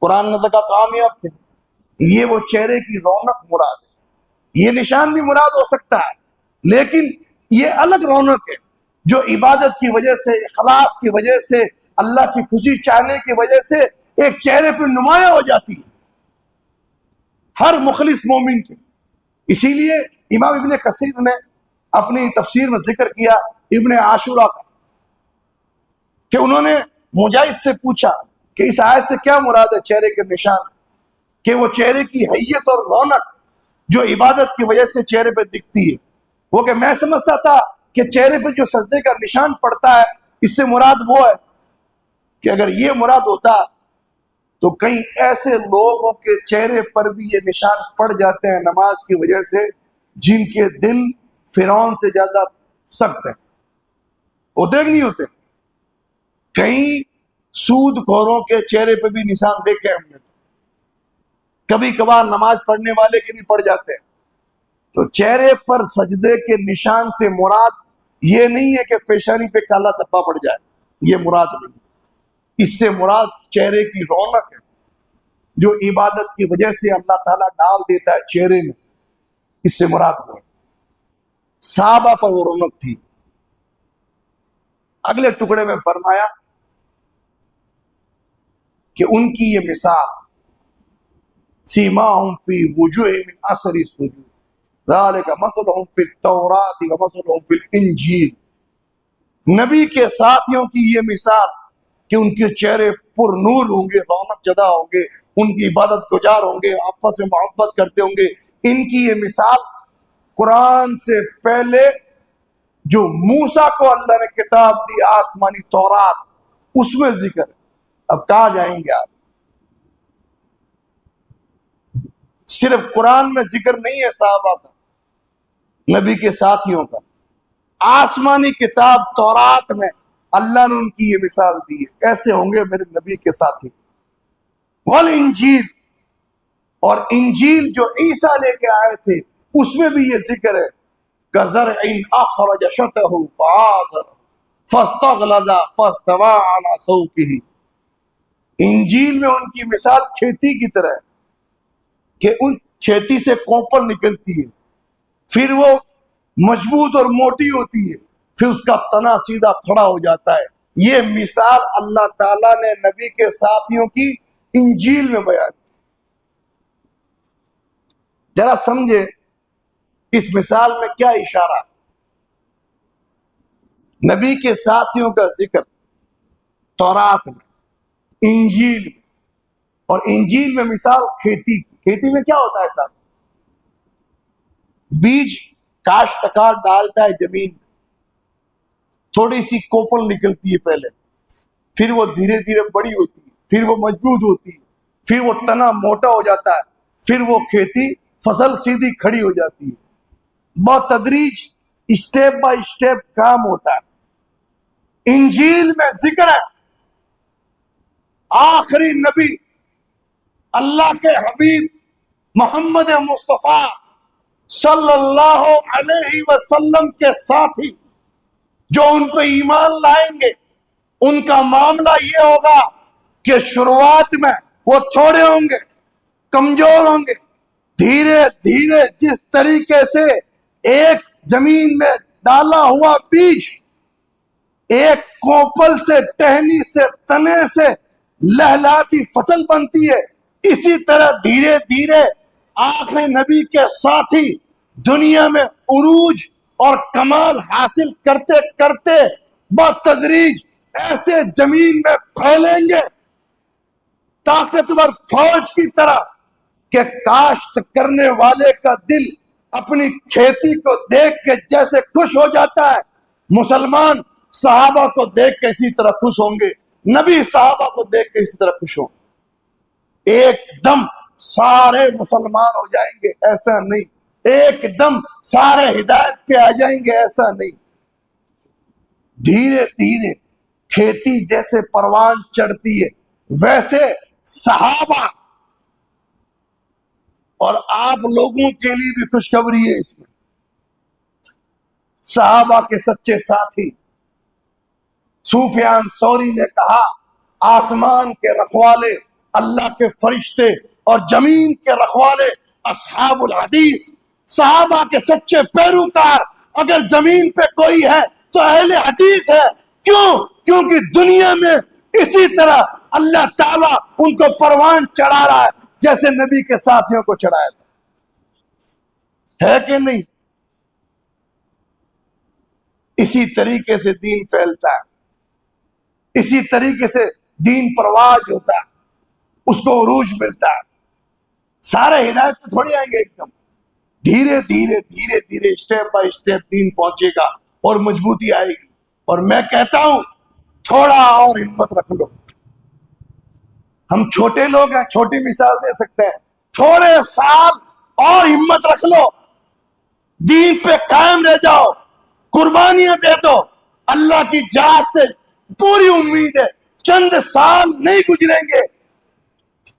قرآن نے کہا کامیاب تھے۔ یہ وہ چہرے کی رونق مراد ہے، یہ نشان بھی مراد ہو سکتا ہے، لیکن یہ الگ رونق ہے جو عبادت کی وجہ سے، اخلاص کی وجہ سے، اللہ کی خوشی چاہنے کی وجہ سے ایک چہرے پہ نمایاں ہو جاتی ہے ہر مخلص مومن کے۔ اسی لیے امام ابن کثیر نے اپنی تفسیر میں ذکر کیا ابن عاشورہ کا، کہ انہوں نے مجاہد سے پوچھا کہ اس آیت سے کیا مراد ہے چہرے کے نشان، کہ وہ چہرے کی حیت اور رونق جو عبادت کی وجہ سے چہرے پہ دکھتی ہے۔ وہ کہ میں سمجھتا تھا کہ چہرے پہ جو سجدے کا نشان پڑتا ہے اس سے مراد وہ ہے، کہ اگر یہ مراد ہوتا تو کئی ایسے لوگوں کے چہرے پر بھی یہ نشان پڑ جاتے ہیں نماز کی وجہ سے جن کے دل فرعون سے زیادہ سخت ہیں، ہوتے کہ نہیں ہوتے؟ کئی سود خوروں کے چہرے پہ بھی نشان دیکھے ہم نے، کبھی کبھار نماز پڑھنے والے کے بھی پڑ جاتے ہیں۔ تو چہرے پر سجدے کے نشان سے مراد یہ نہیں ہے کہ پیشانی پہ کالا دھبا پڑ جائے، یہ مراد نہیں، اس سے مراد چہرے کی رونق ہے جو عبادت کی وجہ سے اللہ تعالیٰ ڈال دیتا ہے چہرے میں، اس سے مراد وہ ہے۔ صحابہ پر وہ رونق تھی۔ اگلے ٹکڑے میں فرمایا کہ ان کی یہ مثال، سیماہم فی وجوہہم من اثر السجود ذالک مثلہم فی التوراۃ ومثلہم فی الانجیل۔ نبی کے ساتھیوں کی یہ مثال کہ ان کے چہرے پر نور ہوں گے، رونق زدہ ہوں گے، ان کی عبادت گزار ہوں گے، آپس میں محبت کرتے ہوں گے، ان کی یہ مثال قرآن سے پہلے جو موسیٰ کو اللہ نے کتاب دی آسمانی تورات، اس میں ذکر ہے۔ اب کہاں جائیں گے آپ؟ صرف قرآن میں ذکر نہیں ہے صحابہ کا، نبی کے ساتھیوں کا، آسمانی کتاب تورات میں اللہ نے ان کی یہ مثال دی ہے، ایسے ہوں گے میرے نبی کے ساتھی۔ والانجیل، اور انجیل جو عیسیٰ لے کے آئے تھے اس میں بھی یہ ذکر ہے، كَزَرْعٍ أَخْرَجَ شَطْأَهُ فَآزَرَهُ فَاسْتَغْلَظَ فَاسْتَوَىٰ عَلَىٰ سُوقِهِ۔ انجیل میں ان کی مثال کھیتی کی طرح ہے کہ ان کھیتی سے کوپل نکلتی ہے، پھر وہ مضبوط اور موٹی ہوتی ہے، پھر اس کا تنا سیدھا کھڑا ہو جاتا ہے۔ یہ مثال اللہ تعالیٰ نے نبی کے ساتھیوں کی انجیل میں بیان کی۔ ذرا سمجھے اس مثال میں کیا اشارہ؟ نبی کے ساتھیوں کا ذکر تورات میں، انجیل میں، اور انجیل میں مثال کھیتی کی۔ کھیتی میں کیا ہوتا ہے صاحب؟ بیج کاشتکار ڈالتا ہے زمین میں، تھوڑی سی کوپل نکلتی ہے پہلے، پھر وہ دھیرے دھیرے بڑی ہوتی ہے، پھر وہ مضبوط ہوتی ہے، پھر وہ تنا موٹا ہو جاتا ہے، پھر وہ کھیتی فصل سیدھی کھڑی ہو جاتی ہے۔ بہت تدریج، اسٹیپ بائی اسٹیپ کام ہوتا ہے۔ انجیل میں ذکر ہے آخری نبی اللہ کے حبیب محمد مصطفیٰ صلی اللہ علیہ وسلم کے ساتھی جو ان پہ ایمان لائیں گے، ان کا معاملہ یہ ہوگا کہ شروعات میں وہ تھوڑے ہوں گے، کمزور ہوں گے، دھیرے دھیرے جس طریقے سے ایک زمین میں ڈالا ہوا بیج ایک کوپل سے، ٹہنی سے، تنے سے لہلاتی فصل بنتی ہے، اسی طرح دھیرے دھیرے آخری نبی کے ساتھی دنیا میں عروج اور کمال حاصل کرتے کرتے بتدریج ایسے زمین میں پھیلیں گے طاقتور فوج کی طرح کہ کاشت کرنے والے کا دل اپنی کھیتی کو دیکھ کے جیسے خوش ہو جاتا ہے، مسلمان صحابہ کو دیکھ کے اسی طرح خوش ہوں گے، نبی صحابہ کو دیکھ کے اسی طرح خوش ہوں گے۔ ایک دم سارے مسلمان ہو جائیں گے ایسا نہیں، ایک دم سارے ہدایت پہ آ جائیں گے ایسا نہیں، دھیرے دھیرے کھیتی جیسے پروان چڑھتی ہے ویسے صحابہ اور آپ لوگوں کے لیے بھی خوشخبری ہے اس میں، صحابہ کے سچے ساتھی سفیان ثوری نے کہا آسمان کے رکھوالے اللہ کے فرشتے اور زمین کے رکھوالے اصحاب الحدیث، صحابہ کے سچے پیروکار اگر زمین پہ کوئی ہے تو اہل حدیث ہے۔ کیوں؟ کیونکہ دنیا میں اسی طرح اللہ تعالیٰ ان کو پروان چڑھا رہا ہے جیسے نبی کے ساتھیوں کو چڑھایا تھا، ہے کہ نہیں؟ اسی طریقے سے دین پھیلتا ہے، اسی طریقے سے دین پرواز ہوتا ہے، اس کو عروج ملتا ہے۔ سارے ہدایت پہ تھوڑی آئیں گے، ایک دم دھیرے دھیرے دھیرے دھیرے اسٹیپ بائی اسٹیپ دین پہنچے گا اور مضبوطی آئے گی۔ اور میں کہتا ہوں تھوڑا اور ہمت رکھ لو، ہم چھوٹے لوگ ہیں، چھوٹی مثال دے سکتے ہیں، تھوڑے سال اور ہمت رکھ لو، دین پہ قائم رہ جاؤ، قربانیاں دے دو، اللہ کی ذات سے پوری امید ہے چند سال نہیں گزریں گے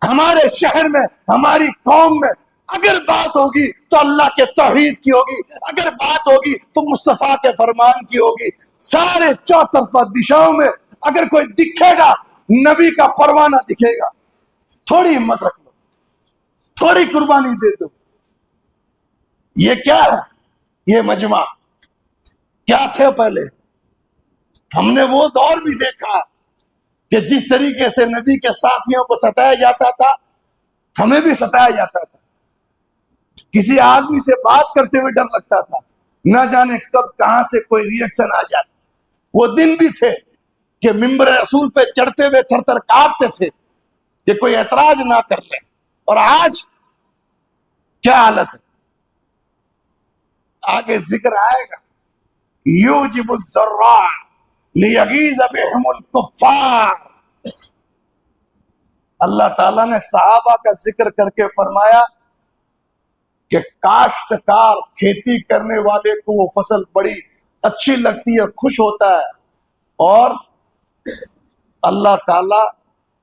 ہمارے شہر میں، ہماری قوم میں اگر بات ہوگی تو اللہ کے توحید کی ہوگی، اگر بات ہوگی تو مصطفیٰ کے فرمان کی ہوگی، سارے چوطرفہ دشاؤں میں اگر کوئی دکھے گا نبی کا پروانہ دکھے گا۔ تھوڑی ہمت رکھ لو، تھوڑی قربانی دے دو۔ یہ کیا ہے؟ یہ مجمع کیا تھے پہلے؟ ہم نے وہ دور بھی دیکھا کہ جس طریقے سے نبی کے ساتھیوں کو ستایا جاتا تھا ہمیں بھی ستایا جاتا تھا، کسی آدمی سے بات کرتے ہوئے ڈر لگتا تھا، نہ جانے کب کہاں سے کوئی ری ایکشن آ جائے۔ وہ دن بھی تھے کہ ممبر رسول پہ چڑھتے ہوئے تھر تھر کانپتے تھے کہ کوئی اعتراض نہ کر لے، اور آج کیا حالت ہے؟ آگے ذکر آئے گا یوجب الضراع لیغیظ بہم الکفار۔ اللہ تعالیٰ نے صحابہ کا ذکر کر کے فرمایا کہ کاشتکار کھیتی کرنے والے کو وہ فصل بڑی اچھی لگتی ہے، خوش ہوتا ہے، اور اللہ تعالیٰ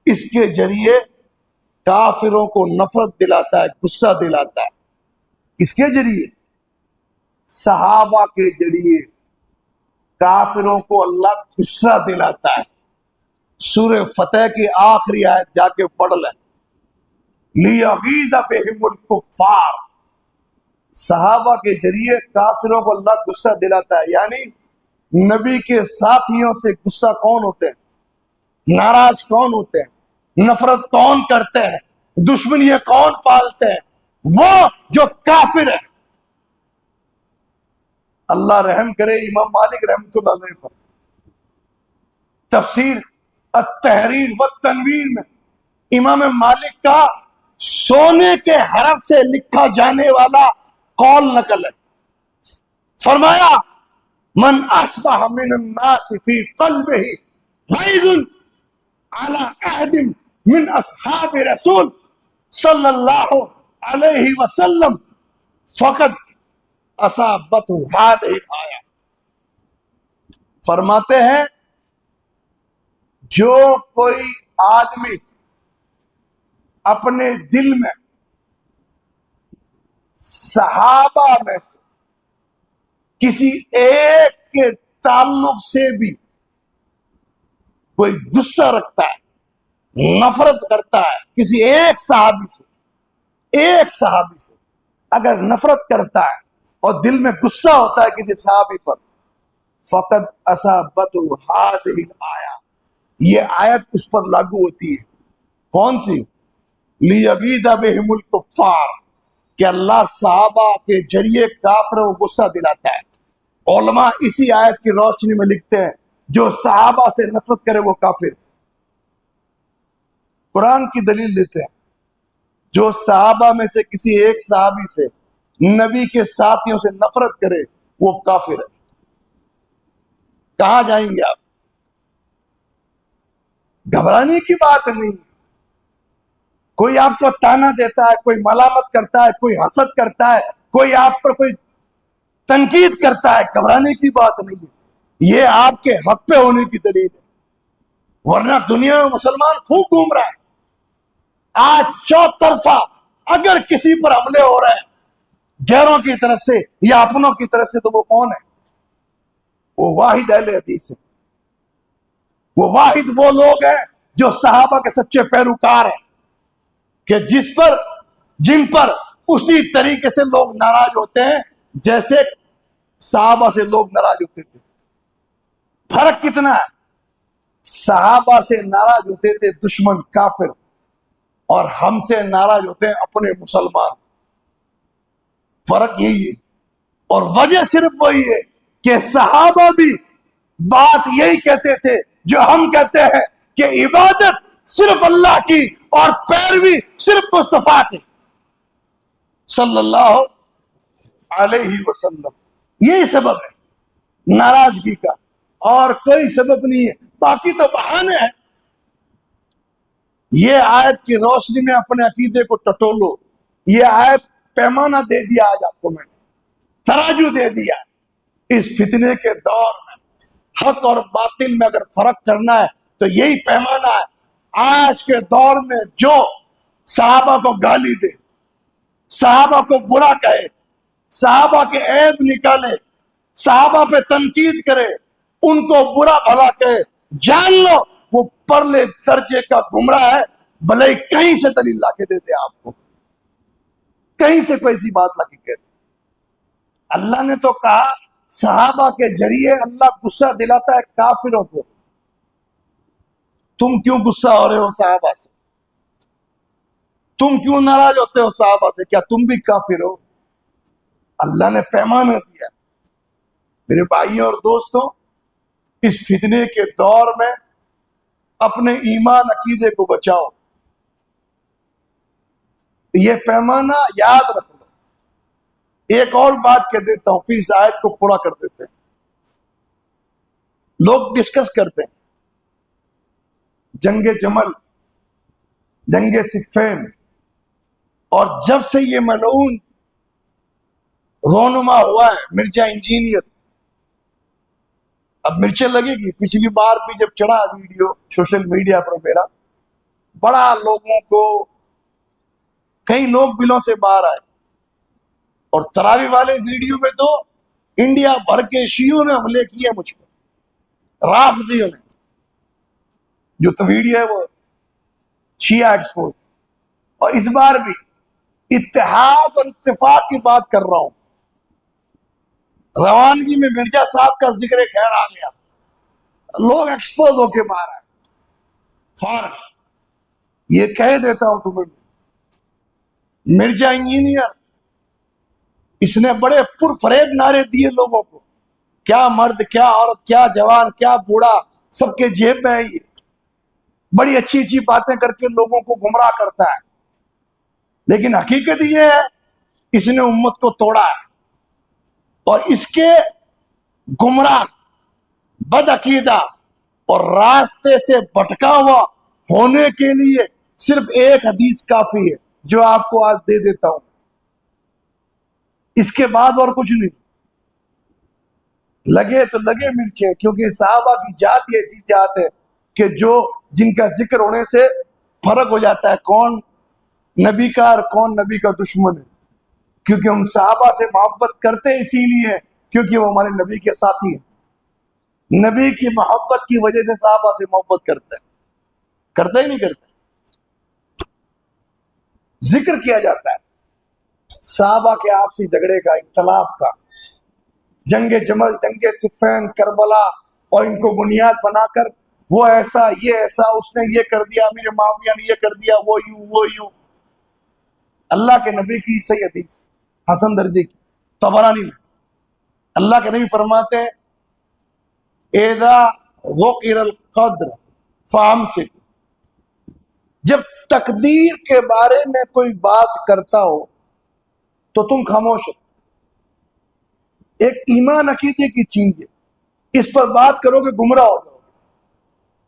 اس کے ذریعے کافروں کو نفرت دلاتا ہے، غصہ دلاتا ہے۔ کس کے ذریعے؟ صحابہ کے ذریعے کافروں کو اللہ غصہ دلاتا ہے۔ سورہ فتح کی آخری آیت جا کے پڑھ لیں، لیغیظ بہم الکفار، صحابہ کے ذریعے کافروں کو اللہ غصہ دلاتا ہے، یعنی نبی کے ساتھیوں سے غصہ کون ہوتے ہیں، ناراض کون ہوتے ہیں، نفرت کون کرتے ہیں، دشمنیاں کون پالتے ہیں؟ وہ جو کافر ہیں۔ اللہ رحم کرے امام مالک رحمۃ اللہ علیہ پر تفسیر التحریر والتنویر میں امام مالک کا سونے کے حرف سے لکھا جانے والا قول نقل ہے۔ فرمایا من اصبح من الناس فی قلبہ غیظ علی احد من اصحاب رسول صلی اللہ علیہ وسلم فقد اصابتہ ہذہ الآیہ۔ فرماتے ہیں جو کوئی آدمی اپنے دل میں صحابہ میں سے کسی ایک کے تعلق سے بھی کوئی غصہ رکھتا ہے، نفرت کرتا ہے کسی ایک صحابی سے، ایک صحابی سے، اگر نفرت کرتا ہے اور دل میں غصہ ہوتا ہے کسی صحابی پر، فقد اصابتہ ہذہ الآیہ، یہ آیت اس پر لاگو ہوتی ہے۔ کون سی؟ لیغیظ بہم الکفار، کہ اللہ صحابہ کے ذریعے کافروں کو غصہ دلاتا ہے۔ علماء اسی آیت کی روشنی میں لکھتے ہیں جو صحابہ سے نفرت کرے وہ کافر۔ قرآن کی دلیل دیتے ہیں جو صحابہ میں سے کسی ایک صحابی سے، نبی کے ساتھیوں سے نفرت کرے وہ کافر ہے۔ کہاں جائیں گے آپ؟ گھبرانے کی بات نہیں۔ کوئی آپ کو تانا دیتا ہے، کوئی ملامت کرتا ہے، کوئی حسد کرتا ہے، کوئی آپ پر کوئی تنقید کرتا ہے، گھبرانے کی بات نہیں ہے۔ یہ آپ کے حق پہ ہونے کی دلیل ہے، ورنہ دنیا میں مسلمان خوب گھوم رہا ہے۔ آج چوطرفہ اگر کسی پر حملے ہو رہے ہیں غیروں کی طرف سے یا اپنوں کی طرف سے، تو وہ کون ہے؟ وہ واحد اہل حدیث ہے، وہ واحد وہ لوگ ہیں جو صحابہ کے سچے پیروکار ہیں، کہ جن پر اسی طریقے سے لوگ ناراض ہوتے ہیں جیسے صحابہ سے لوگ ناراض ہوتے تھے۔ فرق کتنا ہے؟ صحابہ سے ناراض ہوتے تھے دشمن کافر، اور ہم سے ناراض ہوتے ہیں اپنے مسلمان۔ فرق یہی ہے، اور وجہ صرف وہی ہے کہ صحابہ بھی بات یہی کہتے تھے جو ہم کہتے ہیں کہ عبادت صرف اللہ کی اور پیروی صرف مصطفیٰ کی صلی اللہ علیہ وسلم۔ یہی سبب ہے ناراضگی کا، اور کوئی سبب نہیں ہے، باقی تو بہانے ہیں۔ یہ آیت کی روشنی میں اپنے عقیدے کو ٹٹولو۔ یہ آیت پیمانہ دے دیا آج آپ کو، میں نے تراجو دے دیا۔ اس فتنے کے دور میں حق اور باطل میں اگر فرق کرنا ہے تو یہی پیمانہ ہے۔ آج کے دور میں جو صحابہ کو گالی دے، صحابہ کو برا کہے، صحابہ کے عیب نکالے، صحابہ پہ تنقید کرے، ان کو برا بھلا کہے، جان لو وہ پرلے درجے کا گمراہ ہے، بھلے ہی کہیں سے دلیل لا کے دے دے آپ کو، کہیں سے کوئی سی بات لا کے کہہ دے۔ اللہ نے تو کہا صحابہ کے ذریعے اللہ غصہ دلاتا ہے کافروں کو۔ تم کیوں غصہ ہو رہے ہو صحابہ سے؟ تم کیوں ناراض ہوتے ہو صحابہ سے؟ کیا تم بھی کافر ہو؟ اللہ نے پیمانہ دیا۔ میرے بھائیوں اور دوستوں، اس فتنے کے دور میں اپنے ایمان عقیدے کو بچاؤ۔ یہ پیمانہ یاد رکھ لو۔ ایک اور بات کہہ دیتا ہوں، پھر اس آیت کو پورا کر دیتے ہیں۔ لوگ ڈسکس کرتے ہیں جنگ جمل، جنگ صفین، اور جب سے یہ ملعون رونما ہوا ہے مرزا انجینئر، اب مرچیں لگے گی۔ پچھلی بار بھی جب چڑھا ویڈیو سوشل میڈیا پر میرا، بڑا لوگوں کو، کئی لوگ دلوں سے باہر آئے، اور تراوی والے ویڈیو میں تو انڈیا بھر کے شیعوں نے حملے کیے مجھ پر، رافضیوں نے۔ جو تو ویڈیو ہے وہ شیعہ ایکسپوز۔ اور اس بار بھی اتحاد اور اتفاق کی بات کر رہا ہوں۔ روانگی میں مرزا صاحب کا ذکر خیر آ گیا، لوگ ایکسپوز ہو کے باہر آئے۔ فارغ یہ کہہ دیتا ہوں تمہیں، مرزا انجینئر اس نے بڑے پرفریب نعرے دیے لوگوں کو، کیا مرد، کیا عورت، کیا جوان، کیا بوڑھا، سب کے جیب میں ہے یہ۔ بڑی اچھی اچھی باتیں کر کے لوگوں کو گمراہ کرتا ہے، لیکن حقیقت یہ ہے اس نے امت کو توڑا ہے، اور اس کے گمراہ، بدعقیدہ اور راستے سے بھٹکا ہوا ہونے کے لیے صرف ایک حدیث کافی ہے جو آپ کو آج دے دیتا ہوں۔ اس کے بعد اور کچھ نہیں۔ لگے تو لگے مرچیں، کیونکہ صحابہ کی ذات ہی ایسی ذات ہے کہ جن کا ذکر ہونے سے فرق ہو جاتا ہے کون نبی کا اور کون نبی کا دشمن ہے۔ کیونکہ ہم صحابہ سے محبت کرتے اسی لیے کیونکہ وہ ہمارے نبی کے ساتھی ہیں۔ نبی کی محبت کی وجہ سے صحابہ سے محبت کرتے ہیں، کرتے ہی نہیں کرتے۔ ذکر کیا جاتا ہے صحابہ کے آپسی جھگڑے کا، اختلاف کا، جنگ جمل، جنگ صفین، کربلا، اور ان کو بنیاد بنا کر وہ ایسا، یہ ایسا، اس نے یہ کر دیا، امیر معاویہ نے یہ کر دیا، وہ یوں وہ یوں۔ اللہ کے نبی کی صحیح حدیث حسن درجے کی طبرانی میں اللہ کے نبی فرماتے ہیں اذا ذکر القدر فامسک، جب تقدیر کے بارے میں کوئی بات کرتا ہو تو تم خاموش ہو۔ ایک ایمان عقیدے کی چیز ہے، اس پر بات کرو گے گمراہ ہو جاؤ گے۔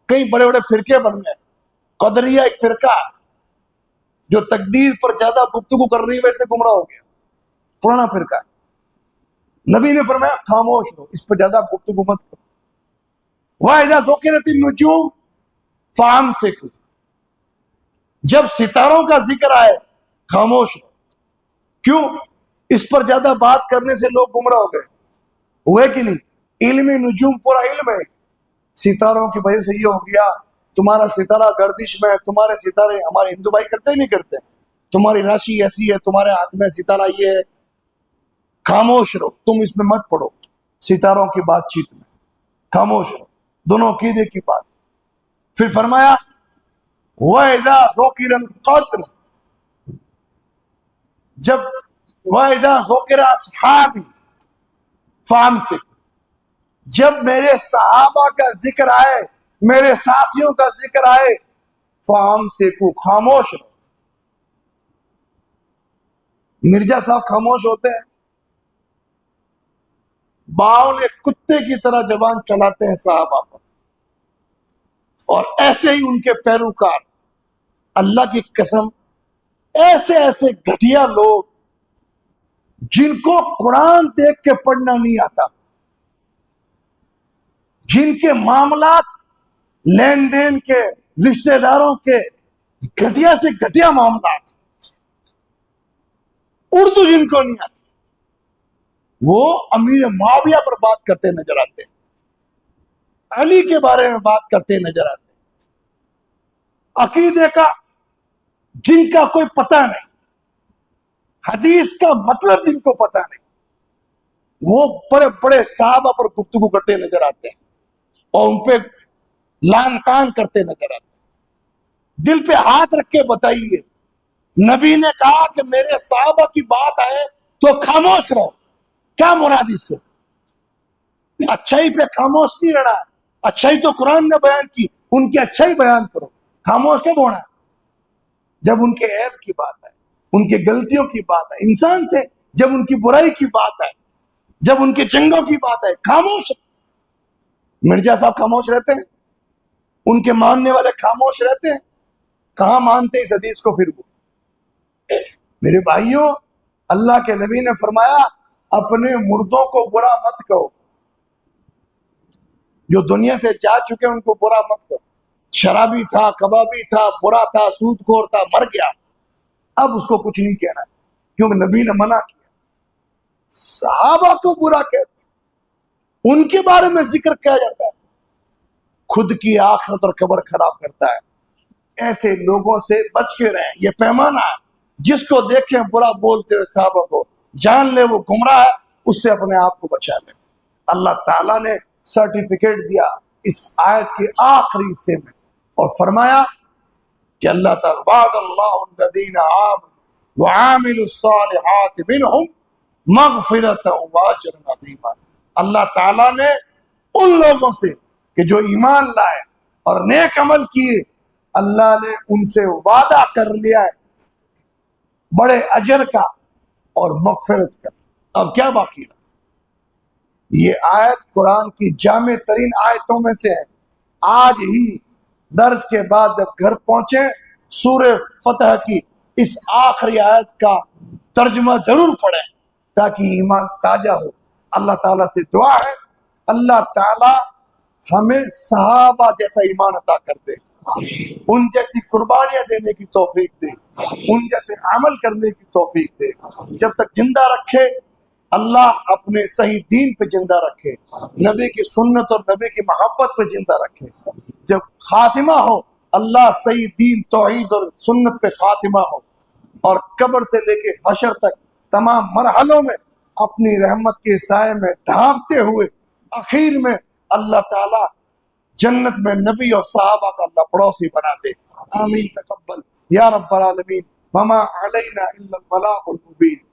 کئی بڑے بڑے فرقے بن گئے، قدریہ ایک فرقہ ہے جو تقدیر پر زیادہ گفتگو کر رہی ہے، ویسے گمراہ ہو گیا، پرانا فرقہ ہے۔ نبی نے فرمایا خاموش ہو، اس پر زیادہ گفتگو مت کرو۔ وَإِذَا ذُكِرَتِ النُّجُومُ فَأَمْسِكُوا، جب ستاروں کا ذکر آئے خاموش ہو۔ کیوں؟ اس پر زیادہ بات کرنے سے لوگ گمراہ ہو گئے، ہوئے کہ نہیں؟ علم نجوم پورا علم ہے، ستاروں کی وجہ سے یہ ہو گیا، تمہارا ستارہ گردش میں ہے، تمہارے ستارے، ہمارے ہندو بھائی کرتے ہی نہیں کرتے، تمہاری راشی ایسی ہے، تمہارے ہاتھ میں ستارہ یہ ہے۔ خاموش رہو، تم اس میں مت پڑو، ستاروں کی بات چیت میں خاموش رہو، دونوں عقیدے کی بات۔ پھر فرمایا وَإِذَا ذُكِرَ الْقَدْرُ، جب وَإِذَا ذُكِرَ أَصْحَابِي فَأَمْسِكْ، جب میرے صحابہ کا ذکر آئے، میرے ساتھیوں کا ذکر آئے، فَأَمْسِكُوا، خاموش رہو۔ مرزا صاحب خاموش ہوتے ہیں، باؤں نے کتے کی طرح زبان چلاتے ہیں صحابہ پر، اور ایسے ہی ان کے پیروکار، اللہ کی قسم ایسے ایسے گھٹیا لوگ جن کو قرآن دیکھ کے پڑھنا نہیں آتا، جن کے معاملات لین دین کے، رشتہ داروں کے گھٹیا سے گھٹیا معاملات، اردو جن کو نہیں آتی، وہ امیر معاویہ پر بات کرتے نظر آتے ہیں، علی کے بارے میں بات کرتے نظر آتے ہیں، عقیدے کا جن کا کوئی پتہ نہیں، حدیث کا مطلب جن کو پتہ نہیں، وہ بڑے بڑے صحابہ پر گفتگو کرتے نظر آتے ہیں اور ان پہ لان تان کرتے نظر آتے ہیں۔ دل پہ ہاتھ رکھ کے بتائیے، نبی نے کہا کہ میرے صحابہ کی بات آئے تو خاموش رہو، کیا مراد اس سے؟ اچھائی پہ خاموش نہیں رہنا، اچھائی تو قرآن نے بیان کی، ان کی اچھائی بیان کرو، خاموش کب ہونا؟ جب ان کے عیب کی بات آئے، ان کے غلطیوں کی بات آئے، انسان تھے، جب ان کی برائی کی بات آئے، جب ان کے جنگوں کی بات آئے، خاموش۔ مرزا صاحب خاموش رہتے ہیں، ان کے ماننے والے خاموش رہتے ہیں، کہاں مانتے اس حدیث کو؟ پھر وہ میرے بھائیوں، اللہ کے نبی نے فرمایا اپنے مردوں کو برا مت کہو، جو دنیا سے جا چکے ان کو برا مت کہو، شرابی تھا، کبابی تھا، برا تھا، سود خور تھا، مر گیا، اب اس کو کچھ نہیں کہنا، کیونکہ نبی نے منع کیا۔ صحابہ کو برا کہتے ہیں، ان کے بارے میں ذکر کیا جاتا ہے، خود کی آخرت اور قبر خراب کرتا ہے۔ ایسے لوگوں سے بچ کے رہیں، یہ پیمانہ ہے، جس کو دیکھیں برا بولتے ہوئے صحابہ کو، جان لے وہ گمراہ ہے، اس سے اپنے آپ کو بچا لے۔ اللہ تعالیٰ نے سرٹیفکیٹ دیا اس آیت کے آخری حصے میں، اور فرمایا کہ اللہ تعالیٰ وعد اللہ الذین آمنوا وعاملوا الصالحات منہم مغفرۃ واجرا عظیما، اللہ تعالیٰ نے ان لوگوں سے کہ جو ایمان لائے اور نیک عمل کیے، اللہ نے ان سے وعدہ کر لیا ہے بڑے اجر کا اور مغفرت کا۔ اب کیا باقی رہا؟ یہ آیت قرآن کی جامع ترین آیتوں میں سے ہے۔ آج ہی درس کے بعد جب گھر پہنچے، سورہ فتح کی اس آخری آیت کا ترجمہ ضرور پڑھیں تاکہ ایمان تازہ ہو۔ اللہ تعالیٰ سے دعا ہے اللہ تعالیٰ ہمیں صحابہ جیسا ایمان عطا کر دے، ان جیسی قربانیاں دینے کی توفیق دے، ان جیسے عمل کرنے کی توفیق دے۔ جب تک زندہ رکھے اللہ اپنے صحیح دین پہ زندہ رکھے، نبی کی سنت اور نبی کی محبت پہ زندہ رکھے۔ جب خاتمہ ہو اللہ صحیح دین، توحید اور سنت پہ خاتمہ ہو، اور قبر سے لے کے حشر تک تمام مرحلوں میں اپنی رحمت کے سائے میں ڈھانپتے ہوئے اخیر میں اللہ تعالیٰ جنت میں نبی اور صحابہ کا اللہ پڑوسی بنا دے. آمین تقبل یا رب العالمین. وما علینا الا البلاغ المبین.